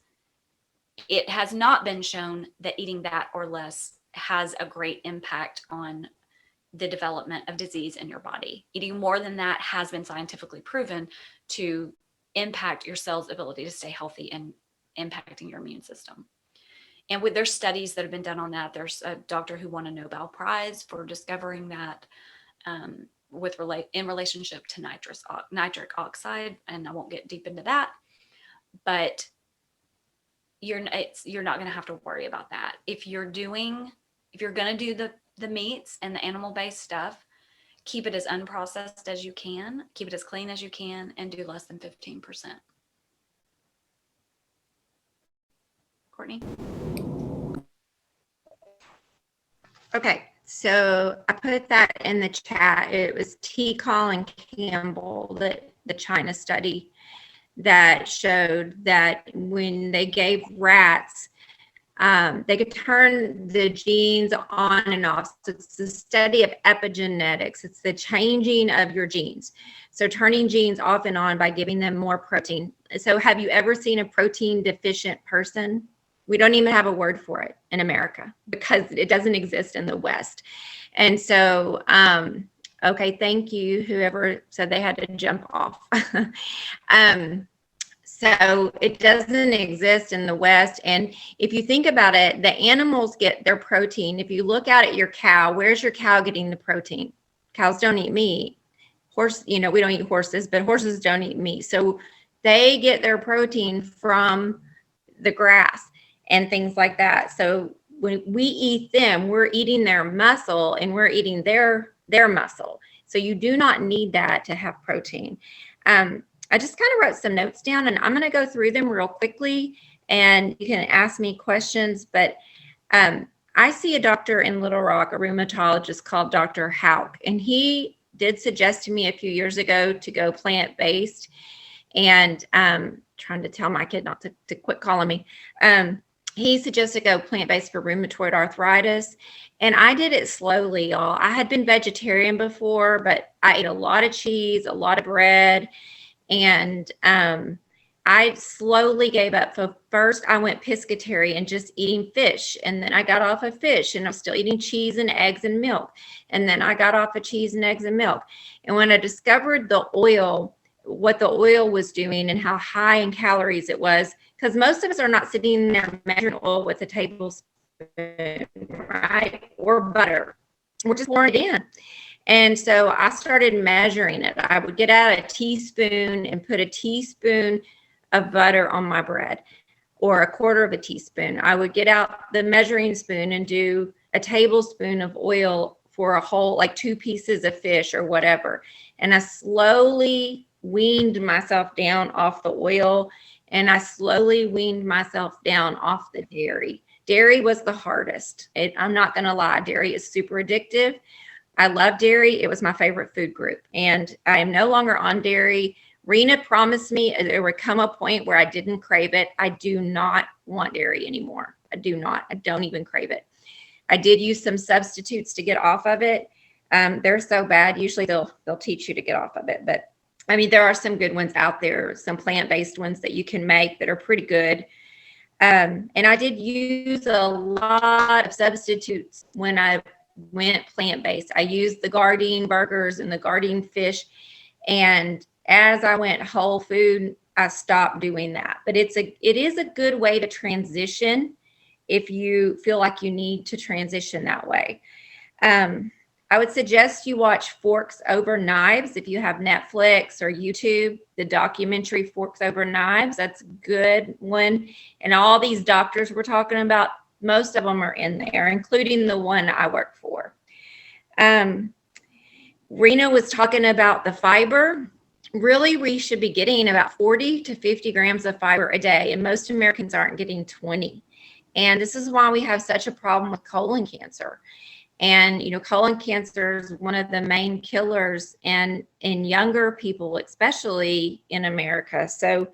it has not been shown that eating that or less has a great impact on the development of disease in your body. Eating more than that has been scientifically proven to impact your cell's ability to stay healthy and impacting your immune system. And there's studies that have been done on that. There's a doctor who won a Nobel Prize for discovering that in relationship to nitric oxide, and I won't get deep into that, but you're not going to have to worry about that. If you're going to do the meats and the animal-based stuff, keep it as unprocessed as you can, keep it as clean as you can, and do less than 15%. Courtney? Okay, so I put that in the chat. It was T. Colin Campbell, the China study that showed that when they gave rats, they could turn the genes on and off. So it's the study of epigenetics. It's the changing of your genes. So turning genes off and on by giving them more protein. So have you ever seen a protein deficient person? We don't even have a word for it in America because it doesn't exist in the West. And so, okay, thank you, whoever said they had to jump off. So it doesn't exist in the West. And if you think about it, the animals get their protein. If you look out at your cow, where's your cow getting the protein? Cows don't eat meat. We don't eat horses, but horses don't eat meat. So they get their protein from the grass and things like that. So when we eat them, we're eating their muscle and we're eating their muscle. So you do not need that to have protein. I just kind of wrote some notes down and I'm going to go through them real quickly and you can ask me questions. But I see a doctor in Little Rock, a rheumatologist called Dr. Hauk, and he did suggest to me a few years ago to go plant-based. And trying to tell my kid not to quit calling me. He suggested go plant-based for rheumatoid arthritis. And I did it slowly, y'all. I had been vegetarian before, but I ate a lot of cheese, a lot of bread. And I slowly gave up. So first I went pescatarian, just eating fish. And then I got off of fish and I'm still eating cheese and eggs and milk. And then I got off of cheese and eggs and milk. And when I discovered the oil, what the oil was doing and how high in calories it was, because most of us are not sitting there measuring oil with a tablespoon, right? Or butter. We're just pouring it in. And so I started measuring it. I would get out a teaspoon and put a teaspoon of butter on my bread, or a quarter of a teaspoon. I would get out the measuring spoon and do a tablespoon of oil for a whole, like 2 pieces of fish or whatever. And I slowly weaned myself down off the oil, and I slowly weaned myself down off the dairy. Dairy was the hardest. I'm not going to lie. Dairy is super addictive. I love dairy. It was my favorite food group, and I am no longer on dairy. Rena promised me there would come a point where I didn't crave it. I do not want dairy anymore. I do not. I don't even crave it. I did use some substitutes to get off of it. They're so bad. Usually they'll teach you to get off of it, but I mean, there are some good ones out there, some plant-based ones that you can make that are pretty good. And I did use a lot of substitutes when I went plant-based. I used the Gardein burgers and the Gardein fish. And as I went whole food, I stopped doing that. But it is a good way to transition if you feel like you need to transition that way. I would suggest you watch Forks Over Knives if you have Netflix or YouTube, the documentary Forks Over Knives. That's a good one. And all these doctors we're talking about, most of them are in there, including the one I work for. Rena was talking about the fiber. Really, we should be getting about 40 to 50 grams of fiber a day, and most Americans aren't getting 20. And this is why we have such a problem with colon cancer. And, you know, colon cancer is one of the main killers in younger people, especially in America. So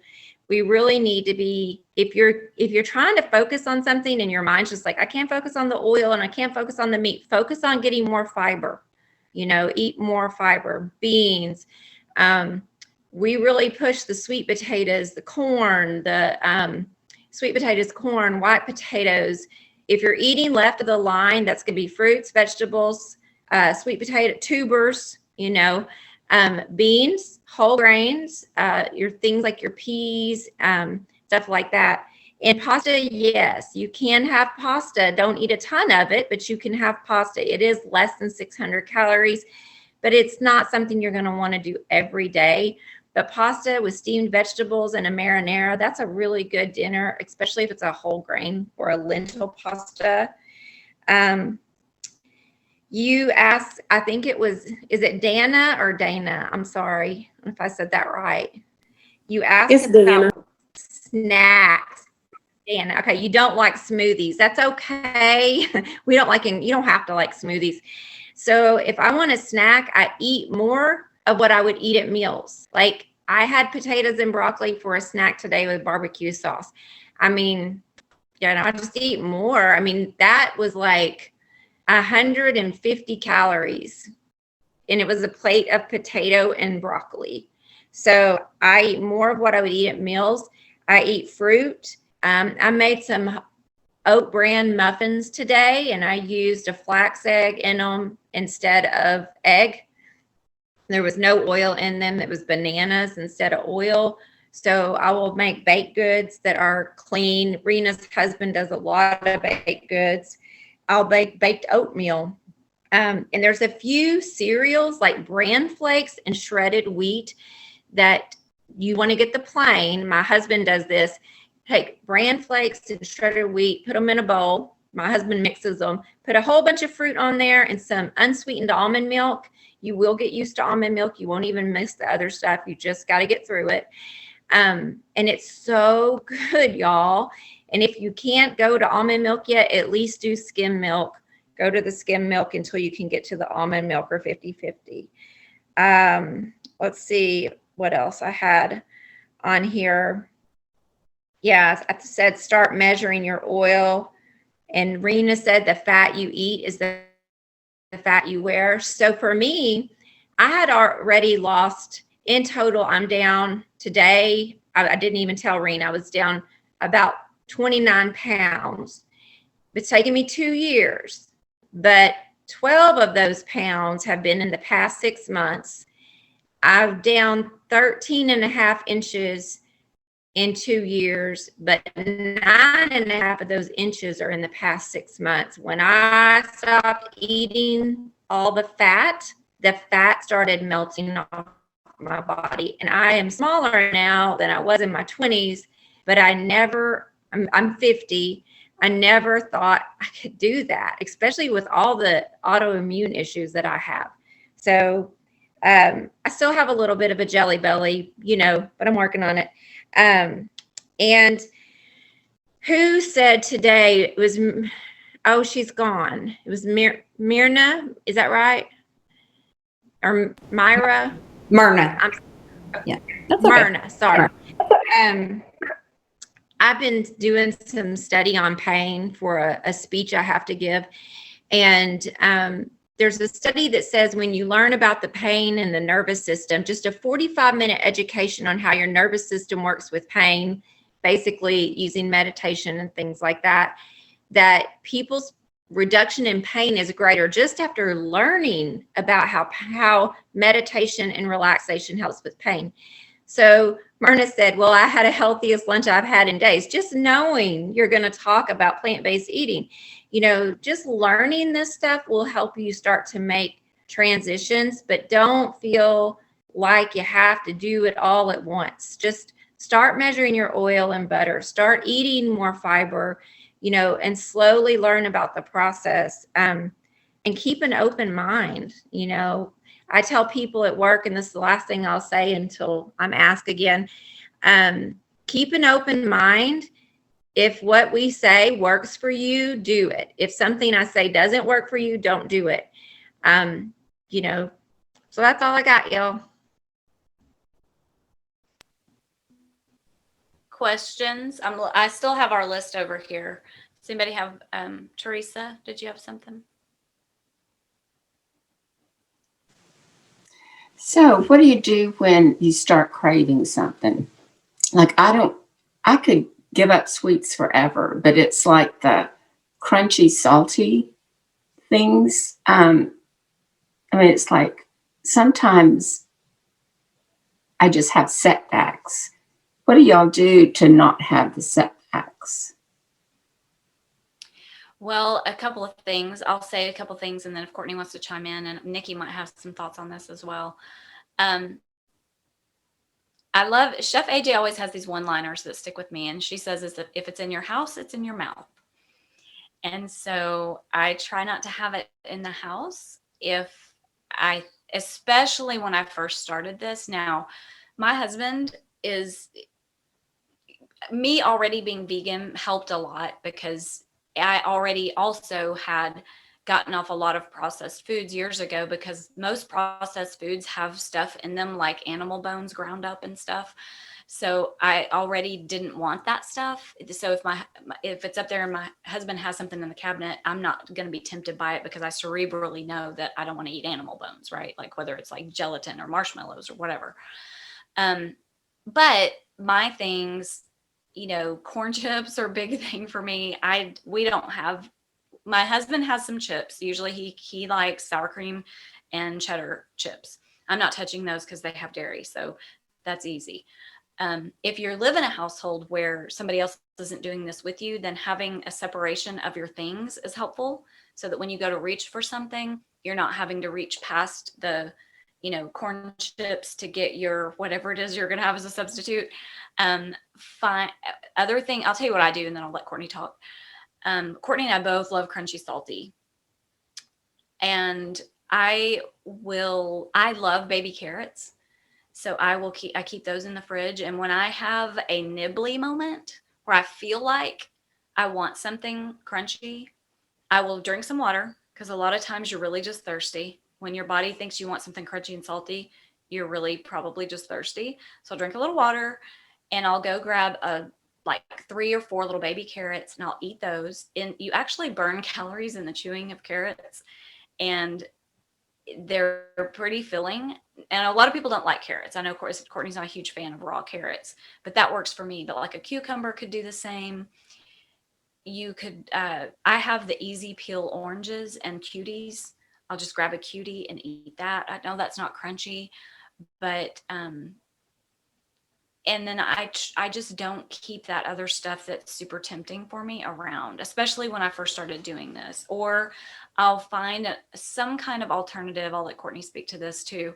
we really need to be, if you're trying to focus on something and your mind's just like, I can't focus on the oil and I can't focus on the meat, focus on getting more fiber, you know, eat more fiber, beans. We really push the sweet potatoes, the corn, sweet potatoes, corn, white potatoes. If you're eating left of the line, that's going to be fruits, vegetables, sweet potato tubers, beans, whole grains, your things like your peas, stuff like that. And pasta, yes, you can have pasta. Don't eat a ton of it, but you can have pasta. It is less than 600 calories, but it's not something you're going to want to do every day. But pasta with steamed vegetables and a marinara, that's a really good dinner, especially if it's a whole grain or a lentil pasta. You asked, I think is it Dana or Dana? I'm sorry if I said that right. You asked It's about Dana. snacks. Dana, okay, you don't like smoothies. That's okay. You don't have to like smoothies. So if I want a snack, I eat more of what I would eat at meals. Like I had potatoes and broccoli for a snack today with barbecue sauce. I mean, I just eat more. I mean, that was like 150 calories. And it was a plate of potato and broccoli. So I eat more of what I would eat at meals. I eat fruit. I made some Oat Bran Muffins today, and I used a flax egg in them instead of egg. There was no oil in them. It was bananas instead of oil. So I will make baked goods that are clean. Rena's husband does a lot of baked goods. I'll bake baked oatmeal. And there's a few cereals like bran flakes and shredded wheat that you want to get the plain. My husband does this. Take bran flakes and shredded wheat, put them in a bowl. My husband mixes them, put a whole bunch of fruit on there and some unsweetened almond milk. You will get used to almond milk. You won't even miss the other stuff. You just got to get through it. And it's so good, y'all. And if you can't go to almond milk yet, at least do skim milk. Go to the skim milk until you can get to the almond milk or 50-50. Let's see what else I had on here. Yeah, I said start measuring your oil. And Rena said the fat you eat is the fat you wear. So for me, I had already lost, in total, I'm down today. I didn't even tell Rena, I was down about 29 pounds. It's taken me 2 years, but 12 of those pounds have been in the past 6 months. I'm down 13 and a half inches in 2 years, but 9.5 of those inches are in the past 6 months. When I stopped eating all the fat started melting off my body. And I am smaller now than I was in my 20s, but I'm 50. I never thought I could do that, especially with all the autoimmune issues that I have. So I still have a little bit of a jelly belly, but I'm working on it. And who said today it was, she's gone. It was Myrna. Is that right? Or Myra? Myrna. Yeah. That's okay. Myrna, sorry. I've been doing some study on pain for a speech I have to give. And there's a study that says when you learn about the pain in the nervous system, just a 45-minute education on how your nervous system works with pain, basically using meditation and things like that, that people's reduction in pain is greater just after learning about how meditation and relaxation helps with pain. So Myrna said, well, I had the healthiest lunch I've had in days. Just knowing you're going to talk about plant-based eating, just learning this stuff will help you start to make transitions, but don't feel like you have to do it all at once. Just start measuring your oil and butter, start eating more fiber, and slowly learn about the process, and keep an open mind. I tell people at work, and this is the last thing I'll say until I'm asked again, keep an open mind. If what we say works for you, do it. If something I say doesn't work for you, don't do it. So that's all I got, y'all. Questions? I still have our list over here. Does anybody have, Teresa, did you have something? So what do you do when you start craving something? Like I could give up sweets forever, but it's like the crunchy, salty things. I mean, it's like sometimes I just have setbacks. What do y'all do to not have the setbacks? Well, a couple of things. I'll say a couple of things, and then if Courtney wants to chime in, and Nikki might have some thoughts on this as well. I love Chef AJ always has these one-liners that stick with me, and she says is that if it's in your house, it's in your mouth. And so I try not to have it in the house especially when I first started this. Now, my husband me already being vegan helped a lot because I already also had gotten off a lot of processed foods years ago, because most processed foods have stuff in them like animal bones ground up and stuff. So I already didn't want that stuff. So if it's up there and my husband has something in the cabinet, I'm not going to be tempted by it because I cerebrally know that I don't want to eat animal bones, right? Like whether it's like gelatin or marshmallows or whatever. But my things, corn chips are a big thing for me. My husband has some chips. Usually he likes sour cream and cheddar chips. I'm not touching those because they have dairy. So that's easy. If you live in a household where somebody else isn't doing this with you, then having a separation of your things is helpful, so that when you go to reach for something, you're not having to reach past the, corn chips to get your whatever it is you're going to have as a substitute. Other thing, I'll tell you what I do, and then I'll let Courtney talk. Courtney and I both love crunchy salty, and I love baby carrots. So I keep those in the fridge. And when I have a nibbly moment where I feel like I want something crunchy, I will drink some water, because a lot of times you're really just thirsty. When your body thinks you want something crunchy and salty, you're really probably just thirsty. So I'll drink a little water, and I'll go grab like 3 or 4 little baby carrots, and I'll eat those. And you actually burn calories in the chewing of carrots, and they're pretty filling. And a lot of people don't like carrots. I know Courtney's not a huge fan of raw carrots, but that works for me. But like a cucumber could do the same. You could, I have the easy peel oranges and cuties. I'll just grab a cutie and eat that. I know that's not crunchy, but, and then I just don't keep that other stuff that's super tempting for me around, especially when I first started doing this. Or I'll find some kind of alternative. I'll let Courtney speak to this too.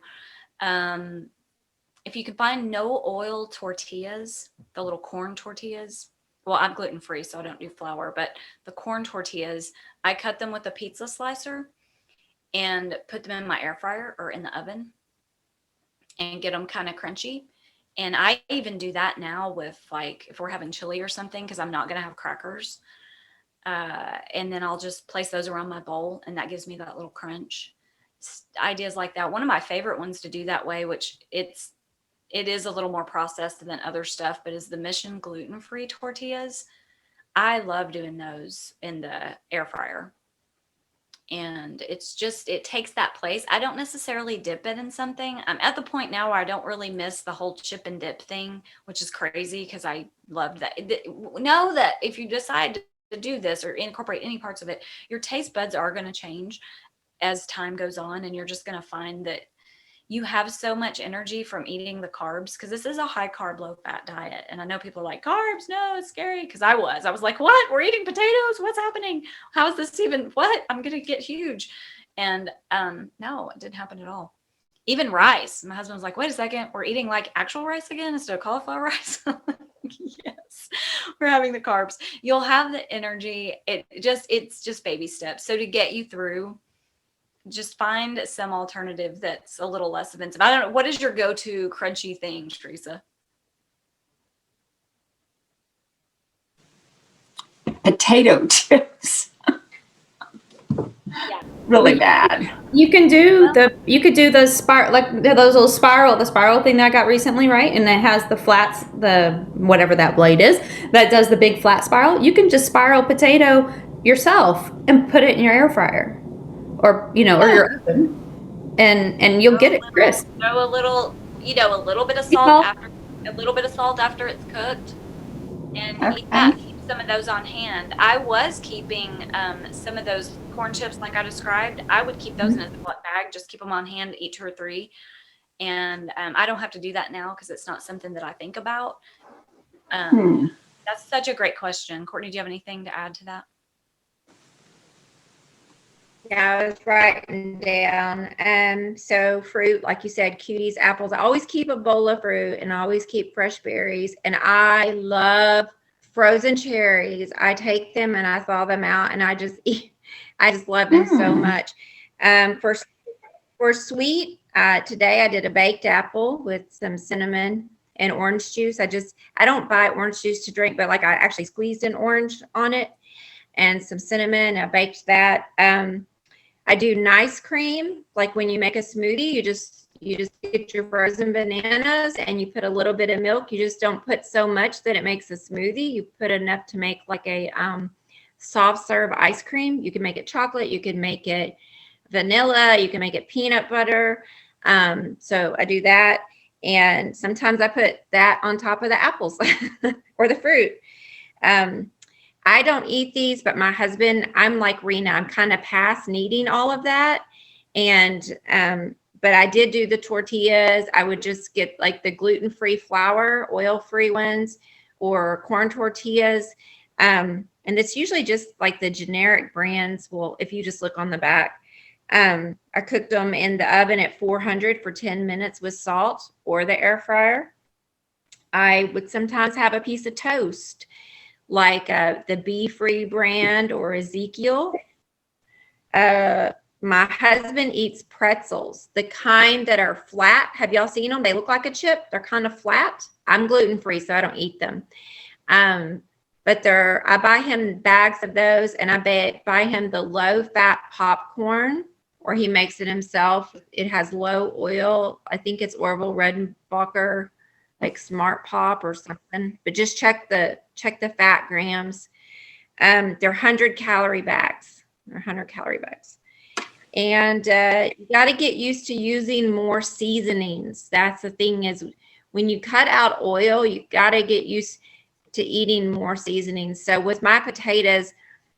If you can find no oil tortillas, the little corn tortillas. Well, I'm gluten-free, so I don't do flour, but the corn tortillas, I cut them with a pizza slicer and put them in my air fryer or in the oven and get them kind of crunchy. And I even do that now with, like, if we're having chili or something, because I'm not going to have crackers. And then I'll just place those around my bowl, and that gives me that little crunch. Ideas like that. One of my favorite ones to do that way, which it is a little more processed than other stuff, but is the Mission gluten-free tortillas. I love doing those in the air fryer. And it takes that place. I don't necessarily dip it in something. I'm at the point now where I don't really miss the whole chip and dip thing, which is crazy because I loved that. Know that if you decide to do this or incorporate any parts of it, your taste buds are going to change as time goes on. And you're just going to find that you have so much energy from eating the carbs, because this is a high carb, low fat diet. And I know people are like, carbs, no, it's scary. Because I was like, what? We're eating potatoes? What's happening? How is this even, what? I'm going to get huge. And no, it didn't happen at all. Even rice. My husband was like, wait a second, we're eating like actual rice again instead of cauliflower rice? Yes, we're having the carbs. You'll have the energy. It's just baby steps. So to get you through, just find some alternative that's a little less offensive. I don't know. What is your go-to crunchy thing, Teresa? Potato chips. Yeah. Really bad. You could do the spiral, like those little the spiral thing that I got recently, right? And it has the flats, the whatever that blade is that does the big flat spiral. You can just spiral potato yourself and put it in your air fryer. Or or your oven, and you'll get it crisp. Throw a little bit of salt after it's cooked. and eat Okay. that. Keep some of those on hand. I was keeping some of those corn chips like I described. I would keep those in a Ziploc bag, just keep them on hand, eat 2 or 3. And I don't have to do that now because it's not something that I think about. That's such a great question. Courtney, do you have anything to add to that? Yeah, I was writing down. So fruit, like you said, cuties, apples. I always keep a bowl of fruit and I always keep fresh berries. And I love frozen cherries. I take them and I thaw them out and I just eat. I just love them so much. For sweet, today I did a baked apple with some cinnamon and orange juice. I don't buy orange juice to drink, but like I actually squeezed an orange on it and some cinnamon. I baked that. I do nice cream. Like when you make a smoothie, you just get your frozen bananas and you put a little bit of milk. You just don't put so much that it makes a smoothie. You put enough to make like a soft serve ice cream. You can make it chocolate. You can make it vanilla. You can make it peanut butter. So I do that. And sometimes I put that on top of the apples or the fruit. I don't eat these, but my husband, I'm like Rena, I'm kind of past needing all of that. And, but I did do the tortillas. I would just get like the gluten-free flour, oil-free ones, or corn tortillas. And it's usually just like the generic brands. Well, if you just look on the back, I cooked them in the oven at 400 for 10 minutes with salt or the air fryer. I would sometimes have a piece of toast, like the Be Free brand or Ezekiel. My husband eats pretzels, the kind that are flat. Have y'all seen them? They look like a chip. They're kind of flat. I'm gluten-free, so I don't eat them. But I buy him bags of those, and I buy him the low-fat popcorn, or he makes it himself. It has low oil. I think it's Orville Redenbacher, like Smart Pop or something, but just check the fat grams. They're 100-calorie bags. And you got to get used to using more seasonings. That's the thing, is when you cut out oil, you got to get used to eating more seasonings. So with my potatoes,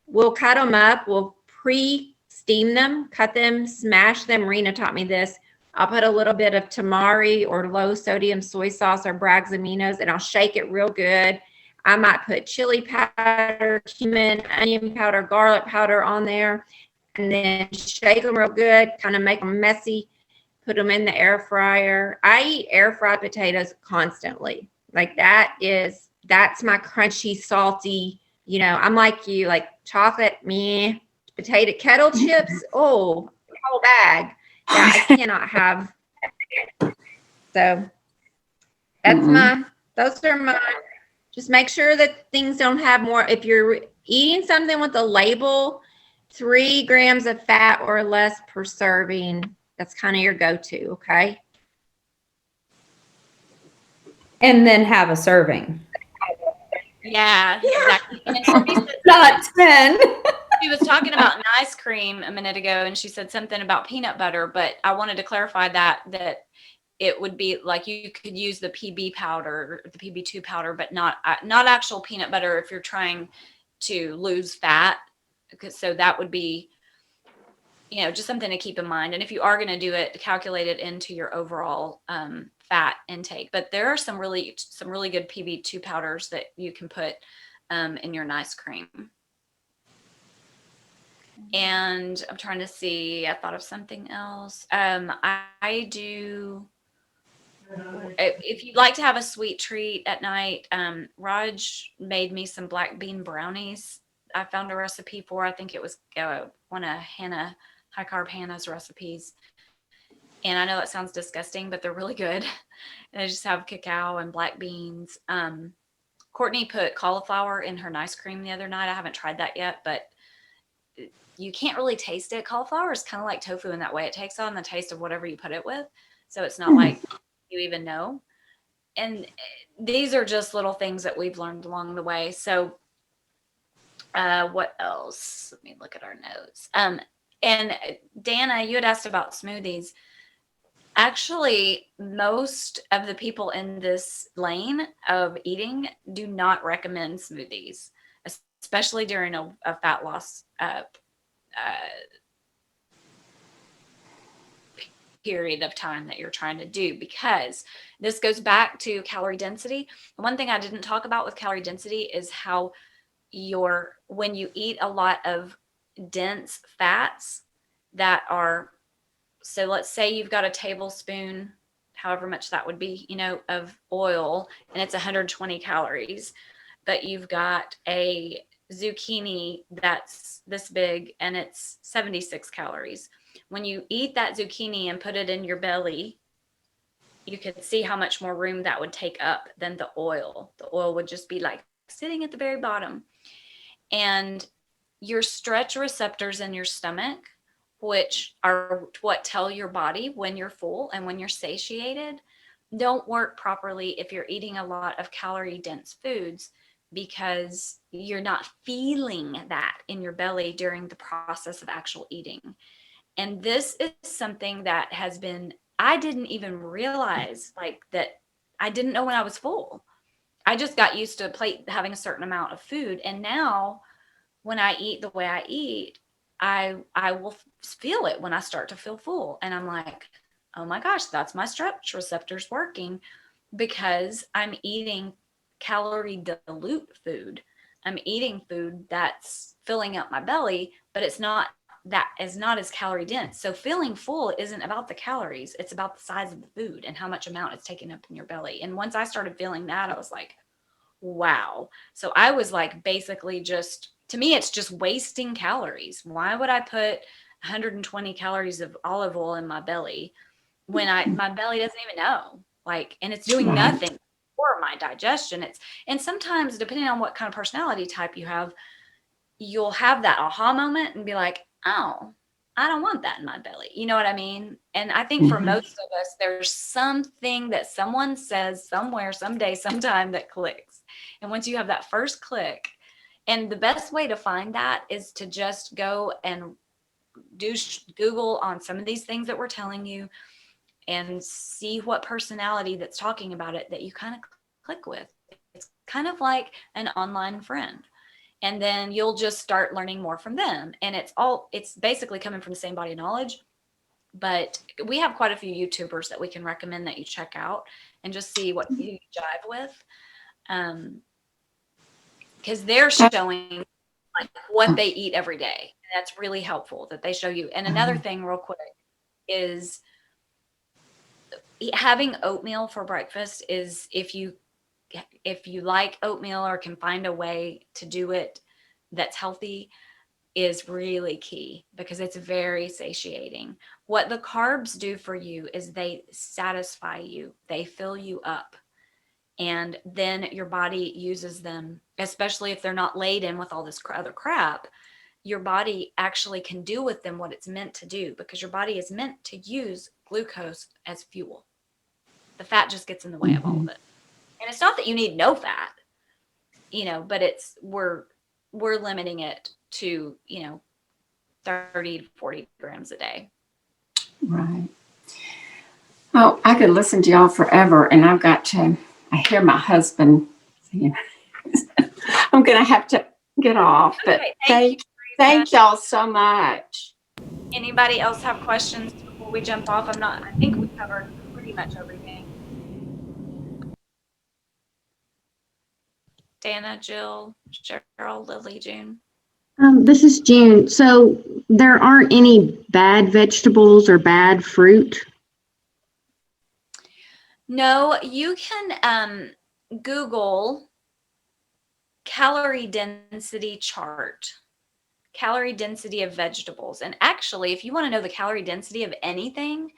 we'll cut them up. We'll pre-steam them, cut them, smash them. Rena taught me this. I'll put a little bit of tamari or low sodium soy sauce or Bragg's aminos, and I'll shake it real good. I might put chili powder, cumin, onion powder, garlic powder on there, and then shake them real good, kind of make them messy, put them in the air fryer. I eat air fried potatoes constantly. Like that's my crunchy, salty, I'm like you, like chocolate, meh, potato, kettle chips, oh, whole bag. Yeah, I cannot have. So those are mine. Just make sure that things don't have more. If you're eating something with a label, 3 grams of fat or less per serving, that's kind of your go-to, okay? And then have a serving. Yeah, exactly. And Teresa Not 10. She was talking about nice cream a minute ago, and she said something about peanut butter, but I wanted to clarify that it would be like you could use the PB powder, the PB2 powder, but not actual peanut butter if you're trying to lose fat. So that would be, just something to keep in mind. And if you are going to do it, calculate it into your overall fat intake. But there are some really good PB2 powders that you can put in your nice cream. And I'm trying to see, I thought of something else. I do, if you'd like to have a sweet treat at night, Raj made me some black bean brownies. I found a recipe for, I think it was one of High Carb Hannah's recipes. And I know that sounds disgusting, but they're really good. And they just have cacao and black beans. Courtney put cauliflower in her nice cream the other night. I haven't tried that yet, but you can't really taste it. Cauliflower is kind of like tofu in that way. It takes on the taste of whatever you put it with. So it's not like you even know. And these are just little things that we've learned along the way. So what else? Let me look at our notes. And Dana, you had asked about smoothies. Actually, most of the people in this lane of eating do not recommend smoothies, especially during a fat loss period of time that you're trying to do, because this goes back to calorie density. One thing I didn't talk about with calorie density is how when you eat a lot of dense fats that are, so let's say you've got a tablespoon, however much that would be, of oil, and it's 120 calories, but you've got a zucchini that's this big and it's 76 calories. When you eat that zucchini and put it in your belly, you can see how much more room that would take up than the oil. The oil would just be like sitting at the very bottom. And your stretch receptors in your stomach, which are what tell your body when you're full and when you're satiated, don't work properly if you're eating a lot of calorie dense foods, because you're not feeling that in your belly during the process of actual eating. And this is something that I didn't even realize that. I didn't know when I was full. I just got used to a plate having a certain amount of food. And now when I eat the way I eat, I will feel it when I start to feel full. And I'm like, oh my gosh, that's my stretch receptors working, because I'm eating calorie dilute food. I'm eating food that's filling up my belly, but it's not as calorie dense. So feeling full isn't about the calories. It's about the size of the food and how much amount it's taking up in your belly. And once I started feeling that, I was like, wow. So I was like, basically to me, it's just wasting calories. Why would I put 120 calories of olive oil in my belly when my belly doesn't even know? And it's doing nothing for my digestion. And sometimes, depending on what kind of personality type you have, you'll have that aha moment and be like, oh, I don't want that in my belly. You know what I mean? And I think for most of us, there's something that someone says somewhere, someday, sometime that clicks. And once you have that first click, and the best way to find that is to just go and do Google on some of these things that we're telling you and see what personality that's talking about it that you kind of click with. It's kind of like an online friend. And then you'll just start learning more from them. And it's basically coming from the same body of knowledge. But we have quite a few YouTubers that we can recommend that you check out and just see what you jive with. Because they're showing what they eat every day. And that's really helpful that they show you. And another thing real quick is having oatmeal for breakfast is, if you like oatmeal or can find a way to do it that's healthy, is really key, because it's very satiating. What the carbs do for you is they satisfy you, they fill you up, and then your body uses them, especially if they're not laden with all this other crap. Your body actually can do with them what it's meant to do, because your body is meant to use glucose as fuel. The fat just gets in the way of all of it. And it's not that you need no fat, but we're limiting it to, 30 to 40 grams a day. Right. Oh, I could listen to y'all forever, and I hear my husband saying, I'm going to have to get off, but Okay, thank y'all so much. Anybody else have questions before we jump off? I think we covered pretty much everything. Dana, Jill, Cheryl, Lily, June. This is June. So there aren't any bad vegetables or bad fruit? No, you can Google calorie density chart, calorie density of vegetables. And actually, if you want to know the calorie density of anything,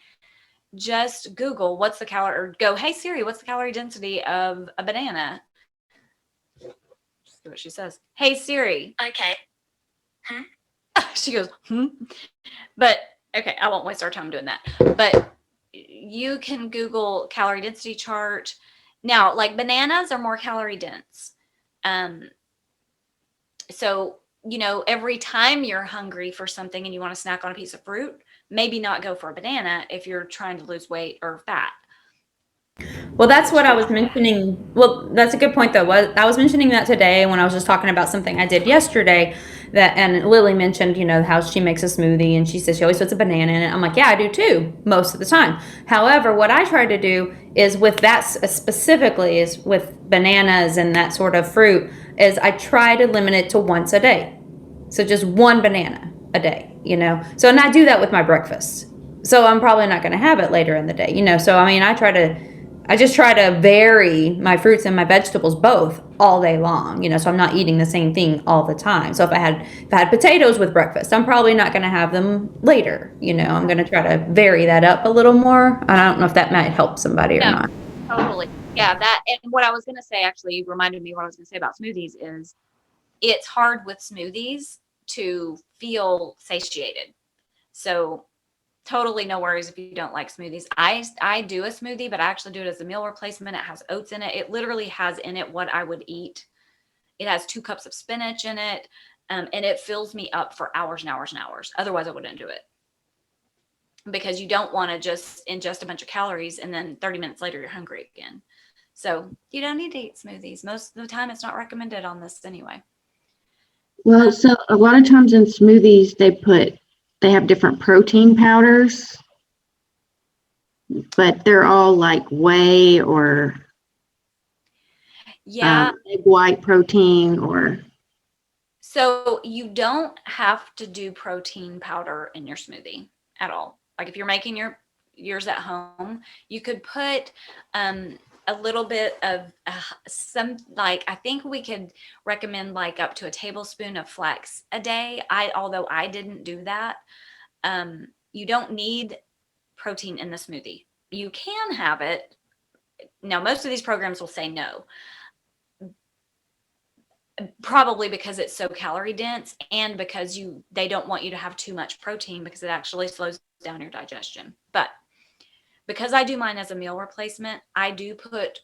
just Google what's the calorie, or go, hey Siri, what's the calorie density of a banana? Just see what she says. Hey Siri. Okay. She goes, But okay, I won't waste our time doing that. But you can Google calorie density chart. Now, bananas are more calorie dense. So, every time you're hungry for something and you want to snack on a piece of fruit, maybe not go for a banana if you're trying to lose weight or fat. Well, that's what I was mentioning. Well, that's a good point, though. I was mentioning that today when I was just talking about something I did yesterday. And Lily mentioned, how she makes a smoothie, and she says she always puts a banana in it. I'm like, yeah, I do too, most of the time. However, what I try to do is with that specifically, is with bananas and that sort of fruit, is I try to limit it to once a day. So just one banana a day, So, and I do that with my breakfast. So I'm probably not going to have it later in the day, So, I mean, I just try to vary my fruits and my vegetables both all day long, so I'm not eating the same thing all the time. So if I had potatoes with breakfast, I'm probably not going to have them later. I'm going to try to vary that up a little more. I don't know if that might help somebody or not. Totally. Yeah, that, and what I was going to say, actually, you reminded me what I was going to say about smoothies is it's hard with smoothies to feel satiated. So totally no worries if you don't like smoothies. I do a smoothie, but I actually do it as a meal replacement. It has oats in it. It literally has in it what I would eat. It has 2 cups of spinach in it, and it fills me up for hours and hours and hours. Otherwise, I wouldn't do it, because you don't want to just ingest a bunch of calories and then 30 minutes later you're hungry again. So you don't need to eat smoothies. Most of the time, it's not recommended on this anyway. Well, so a lot of times in smoothies, they have different protein powders, but they're all like whey or egg white protein or. So you don't have to do protein powder in your smoothie at all. Like if you're making yours at home, you could put a little bit of I think we could recommend like up to a tablespoon of flax a day. Although I didn't do that. You don't need protein in the smoothie. You can have it. Now, most of these programs will say no, probably because it's so calorie dense and because they don't want you to have too much protein because it actually slows down your digestion. But because I do mine as a meal replacement, I do put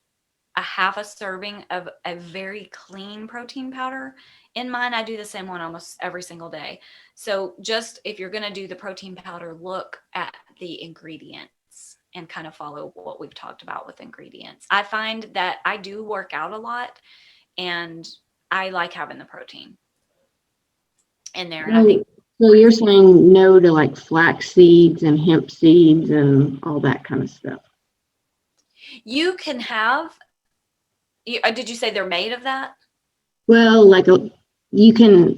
a half a serving of a very clean protein powder in mine. I do the same one almost every single day. So just if you're going to do the protein powder, look at the ingredients and kind of follow what we've talked about with ingredients. I find that I do work out a lot and I like having the protein in there. And I think so you're saying no to like flax seeds and hemp seeds and all that kind of stuff. You can have, did you say they're made of that? Well, like a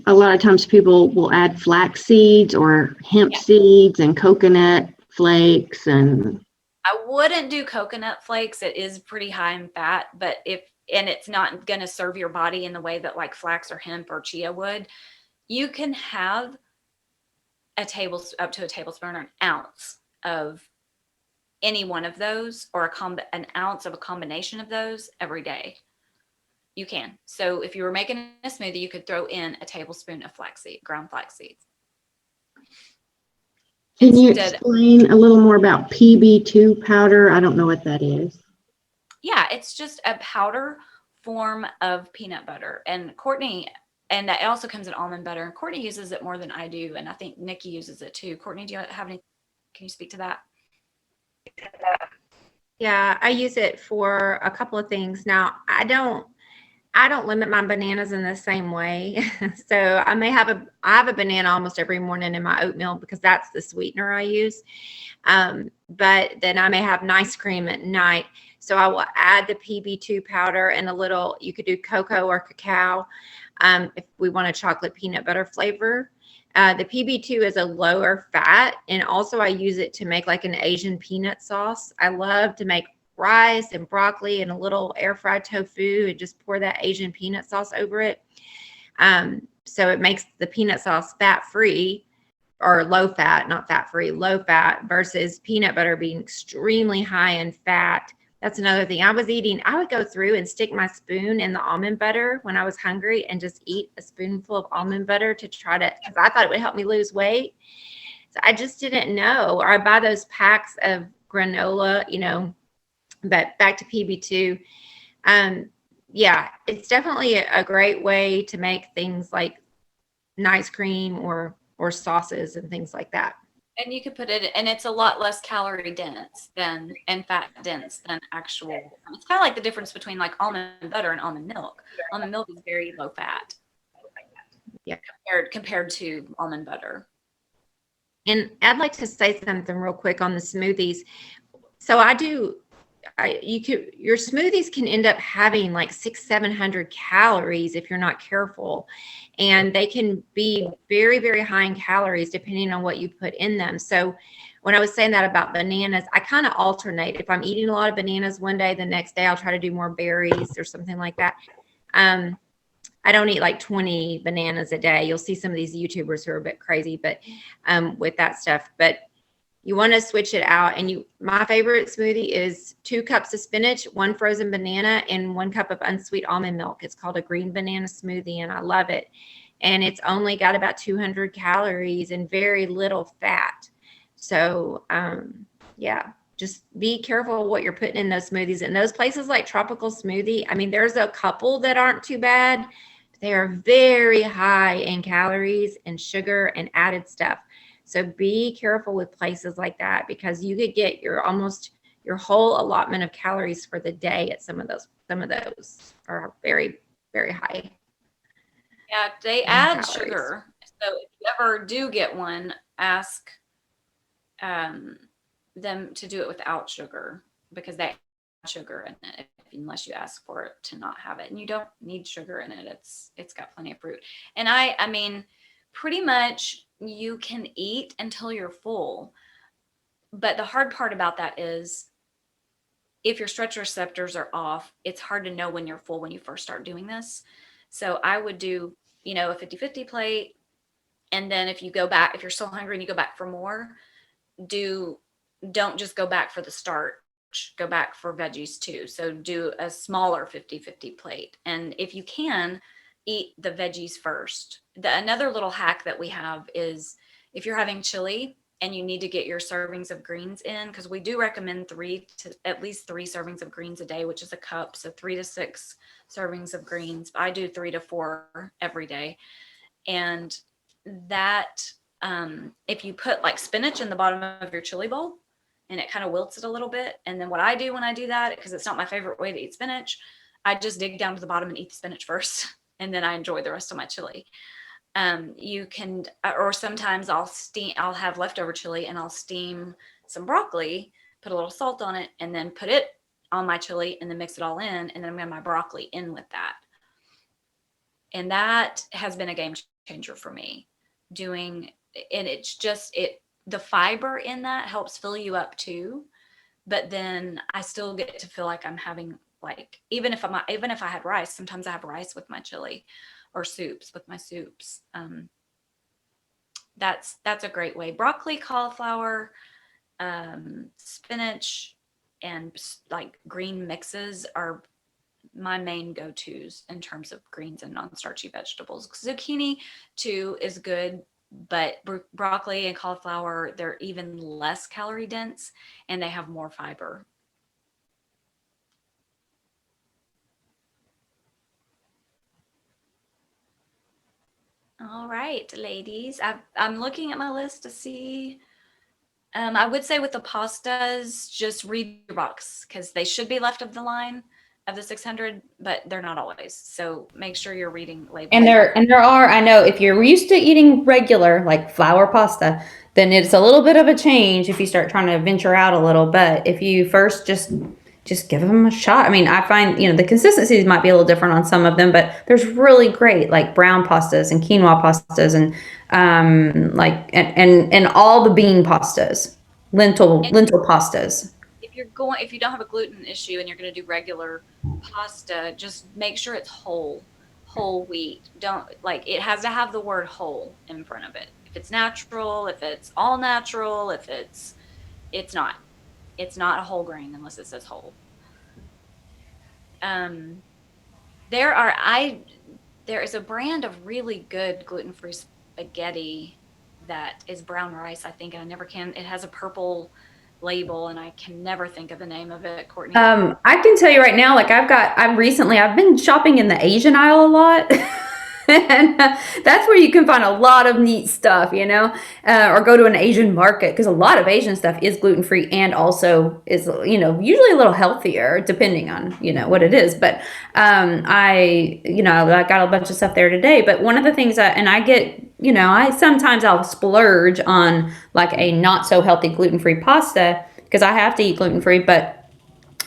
lot of times people will add flax seeds or hemp seeds and coconut flakes. And I wouldn't do coconut flakes. It is pretty high in fat, but and it's not going to serve your body in the way that like flax or hemp or chia would. You can have up to a tablespoon or an ounce of any one of those, or an ounce of a combination of those every day. You can. So if you were making a smoothie, you could throw in a tablespoon of ground flax seeds. Can you explain a little more about PB2 powder? I don't know what that is. Yeah, it's just a powder form of peanut butter. And Courtney, and that also comes in almond butter. And Courtney uses it more than I do. And I think Nikki uses it too. Courtney, do you have any? Can you speak to that? Yeah, I use it for a couple of things. Now, I don't limit my bananas in the same way. So I have a banana almost every morning in my oatmeal because that's the sweetener I use. But then I may have nice cream at night. So I will add the PB2 powder and you could do cocoa or cacao if we want a chocolate peanut butter flavor. The PB2 is a lower fat, and also I use it to make like an Asian peanut sauce. I love to make rice and broccoli and a little air fried tofu and just pour that Asian peanut sauce over it. So it makes the peanut sauce fat free, or low fat, not fat free, low fat, versus peanut butter being extremely high in fat. That's another thing. I would go through and stick my spoon in the almond butter when I was hungry and just eat a spoonful of almond butter because I thought it would help me lose weight. So I just didn't know. Or I buy those packs of granola, but back to PB2. Yeah, it's definitely a great way to make things like nice cream or sauces and things like that. And you could put it, and it's a lot less calorie dense and fat dense than actual. It's kind of like the difference between like almond butter and almond milk. Almond milk is very low fat. Yeah. Compared to almond butter. And I'd like to say something real quick on the smoothies. So your smoothies can end up having like 600-700 calories if you're not careful. And they can be very, very high in calories depending on what you put in them. So when I was saying that about bananas, I kind of alternate. If I'm eating a lot of bananas one day, the next day I'll try to do more berries or something like that. I don't eat like 20 bananas a day. You'll see some of these YouTubers who are a bit crazy, but with that stuff. But you want to switch it out. And my favorite smoothie is 2 cups of spinach, 1 frozen banana, and 1 cup of unsweet almond milk. It's called a green banana smoothie, and I love it. And it's only got about 200 calories and very little fat. So, yeah, just be careful what you're putting in those smoothies. And those places like Tropical Smoothie, I mean, there's a couple that aren't too bad. They are very high in calories and sugar and added stuff. So be careful with places like that, because you could get your whole allotment of calories for the day at some of those. Some of those are very, very high. Yeah, they add sugar. So if you ever do get one, ask them to do it without sugar, because they add sugar in it, unless you ask for it to not have it. And you don't need sugar in it. It's got plenty of fruit. And I mean, pretty much you can eat until you're full. But the hard part about that is if your stretch receptors are off, it's hard to know when you're full when you first start doing this. So I would do, a 50-50 plate. And then if you go back, if you're still hungry and you go back for more, don't just go back for the starch, go back for veggies too. So do a smaller 50-50 plate. And if you can, eat the veggies first. Another little hack that we have is if you're having chili and you need to get your servings of greens in, because we do recommend at least 3 servings of greens a day, which is a cup. So 3 to 6 servings of greens. I do 3 to 4 every day. And that, if you put like spinach in the bottom of your chili bowl and it kind of wilts it a little bit. And then what I do when I do that, because it's not my favorite way to eat spinach, I just dig down to the bottom and eat the spinach first. And then I enjoy the rest of my chili. You can, or sometimes I'll have leftover chili and I'll steam some broccoli, put a little salt on it, and then put it on my chili and then mix it all in. And then I'm going to my broccoli in with that. And that has been a game changer for me and it's just, the fiber in that helps fill you up too. But then I still get to feel like I'm having, like, even if I had rice, sometimes I have rice with my chili or soups with my soups. That's a great way. Broccoli, cauliflower, spinach, and like green mixes are my main go-tos in terms of greens and non-starchy vegetables. Zucchini too is good, but broccoli and cauliflower, they're even less calorie dense and they have more fiber. All right, ladies, I'm looking at my list to see. I would say with the pastas, just read your box because they should be left of the line of the 600, but they're not always. So make sure you're reading labels. And there are, I know if you're used to eating regular like flour pasta, then it's a little bit of a change if you start trying to venture out a little. But if you first just give them a shot. I mean, I find, the consistencies might be a little different on some of them, but there's really great like brown pastas and quinoa pastas and and all the bean pastas, lentil pastas. If you don't have a gluten issue and you're going to do regular pasta, just make sure it's whole wheat. It has to have the word whole in front of it. If it's natural, if it's all natural, if it's not a whole grain unless it says whole. There is a brand of really good gluten-free spaghetti that is brown rice, I think, and it has a purple label and I can never think of the name of it. Courtney. I can tell you right now, like I've been shopping in the Asian aisle a lot. And that's where you can find a lot of neat stuff, you know, or go to an Asian market, because a lot of Asian stuff is gluten-free and also is, you know, usually a little healthier depending on, you know, what it is. But I got a bunch of stuff there today. But one of the things I get, you know, I'll splurge on like a not so healthy gluten-free pasta because I have to eat gluten-free, but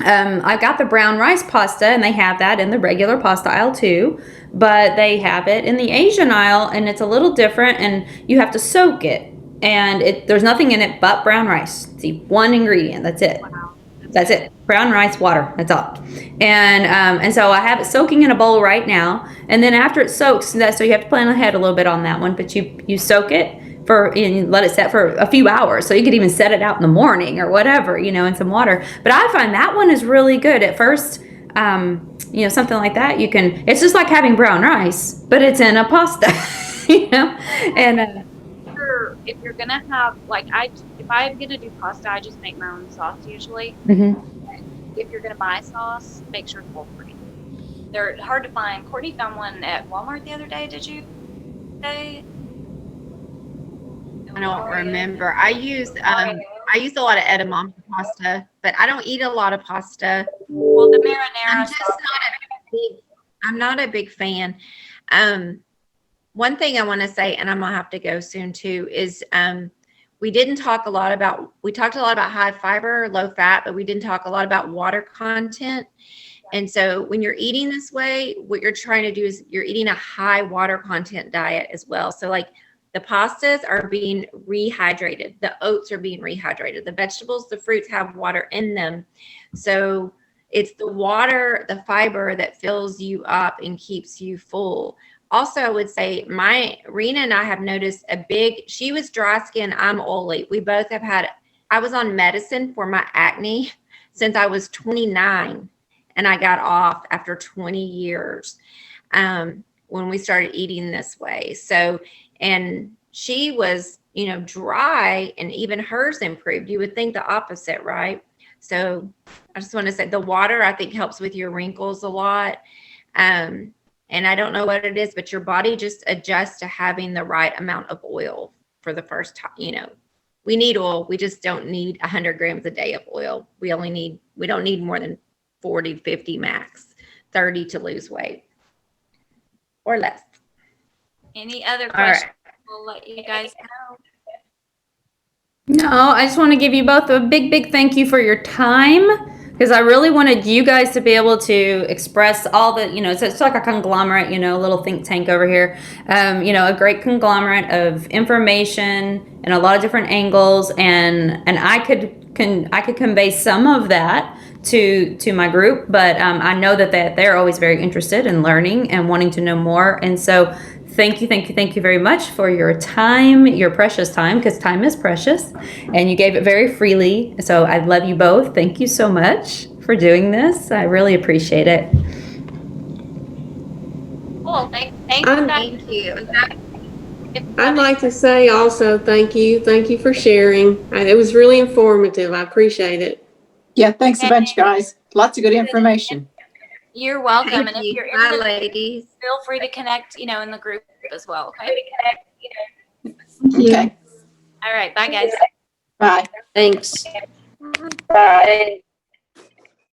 I got the brown rice pasta, and they have that in the regular pasta aisle too, but they have it in the Asian aisle, and it's a little different, and you have to soak it, and there's nothing in it but brown rice. It's the one ingredient. That's it. That's it. Brown rice, water. That's all. And so I have it soaking in a bowl right now, and then after it soaks, so you have to plan ahead a little bit on that one, but you soak it and let it set for a few hours. So you could even set it out in the morning or whatever, you know, in some water. But I find that one is really good. At first, you know, something like that, it's just like having brown rice, but it's in a pasta, you know, and if you're gonna have, like, if I'm gonna do pasta, I just make my own sauce usually. If you're gonna buy sauce, make sure it's gluten-free. They're hard to find. Courtney found one at Walmart the other day. Did you say? I don't remember. I use a lot of edamame pasta, but I don't eat a lot of pasta. Well, the marinara. I'm not a big fan. One thing I want to say, and I'm gonna have to go soon too, is we talked a lot about high fiber, low fat, but we didn't talk a lot about water content. And so when you're eating this way, what you're trying to do is you're eating a high water content diet as well. So like the pastas are being rehydrated. The oats are being rehydrated. The vegetables, the fruits have water in them. So it's the water, the fiber that fills you up and keeps you full. Also, I would say Rena and I have noticed she was dry skin, I'm oily. We both I was on medicine for my acne since I was 29, and I got off after 20 years when we started eating this way. So, and she was, you know, dry, and even hers improved. You would think the opposite, right? So I just want to say the water, I think, helps with your wrinkles a lot. And I don't know what it is, but your body just adjusts to having the right amount of oil for the first time. You know, we need oil. We just don't need 100 grams a day of oil. We don't need more than 40, 50 max, 30 to lose weight or less. Any other questions? We'll let you guys No, know. I just want to give you both a big, big thank you for your time, because I really wanted you guys to be able to express all the, you know, it's like a conglomerate, you know, a little think tank over here, you know, a great conglomerate of information and a lot of different angles, and I could convey some of that to my group, but I know that they're always very interested in learning and wanting to know more, and so thank you very much for your time, your precious time, because time is precious, and you gave it very freely. So I love you both. Thank you so much for doing this. I really appreciate it. Cool. Thank you. I'd like to say also thank you. Thank you for sharing. It was really informative. I appreciate it. Yeah, thanks a bunch, guys. Lots of good information. You're welcome. Thank and if you. you're Bye, in ladies. feel free to connect, you know, in the group as well. Okay. Okay. All right. Bye, guys. Bye. Thanks. Bye.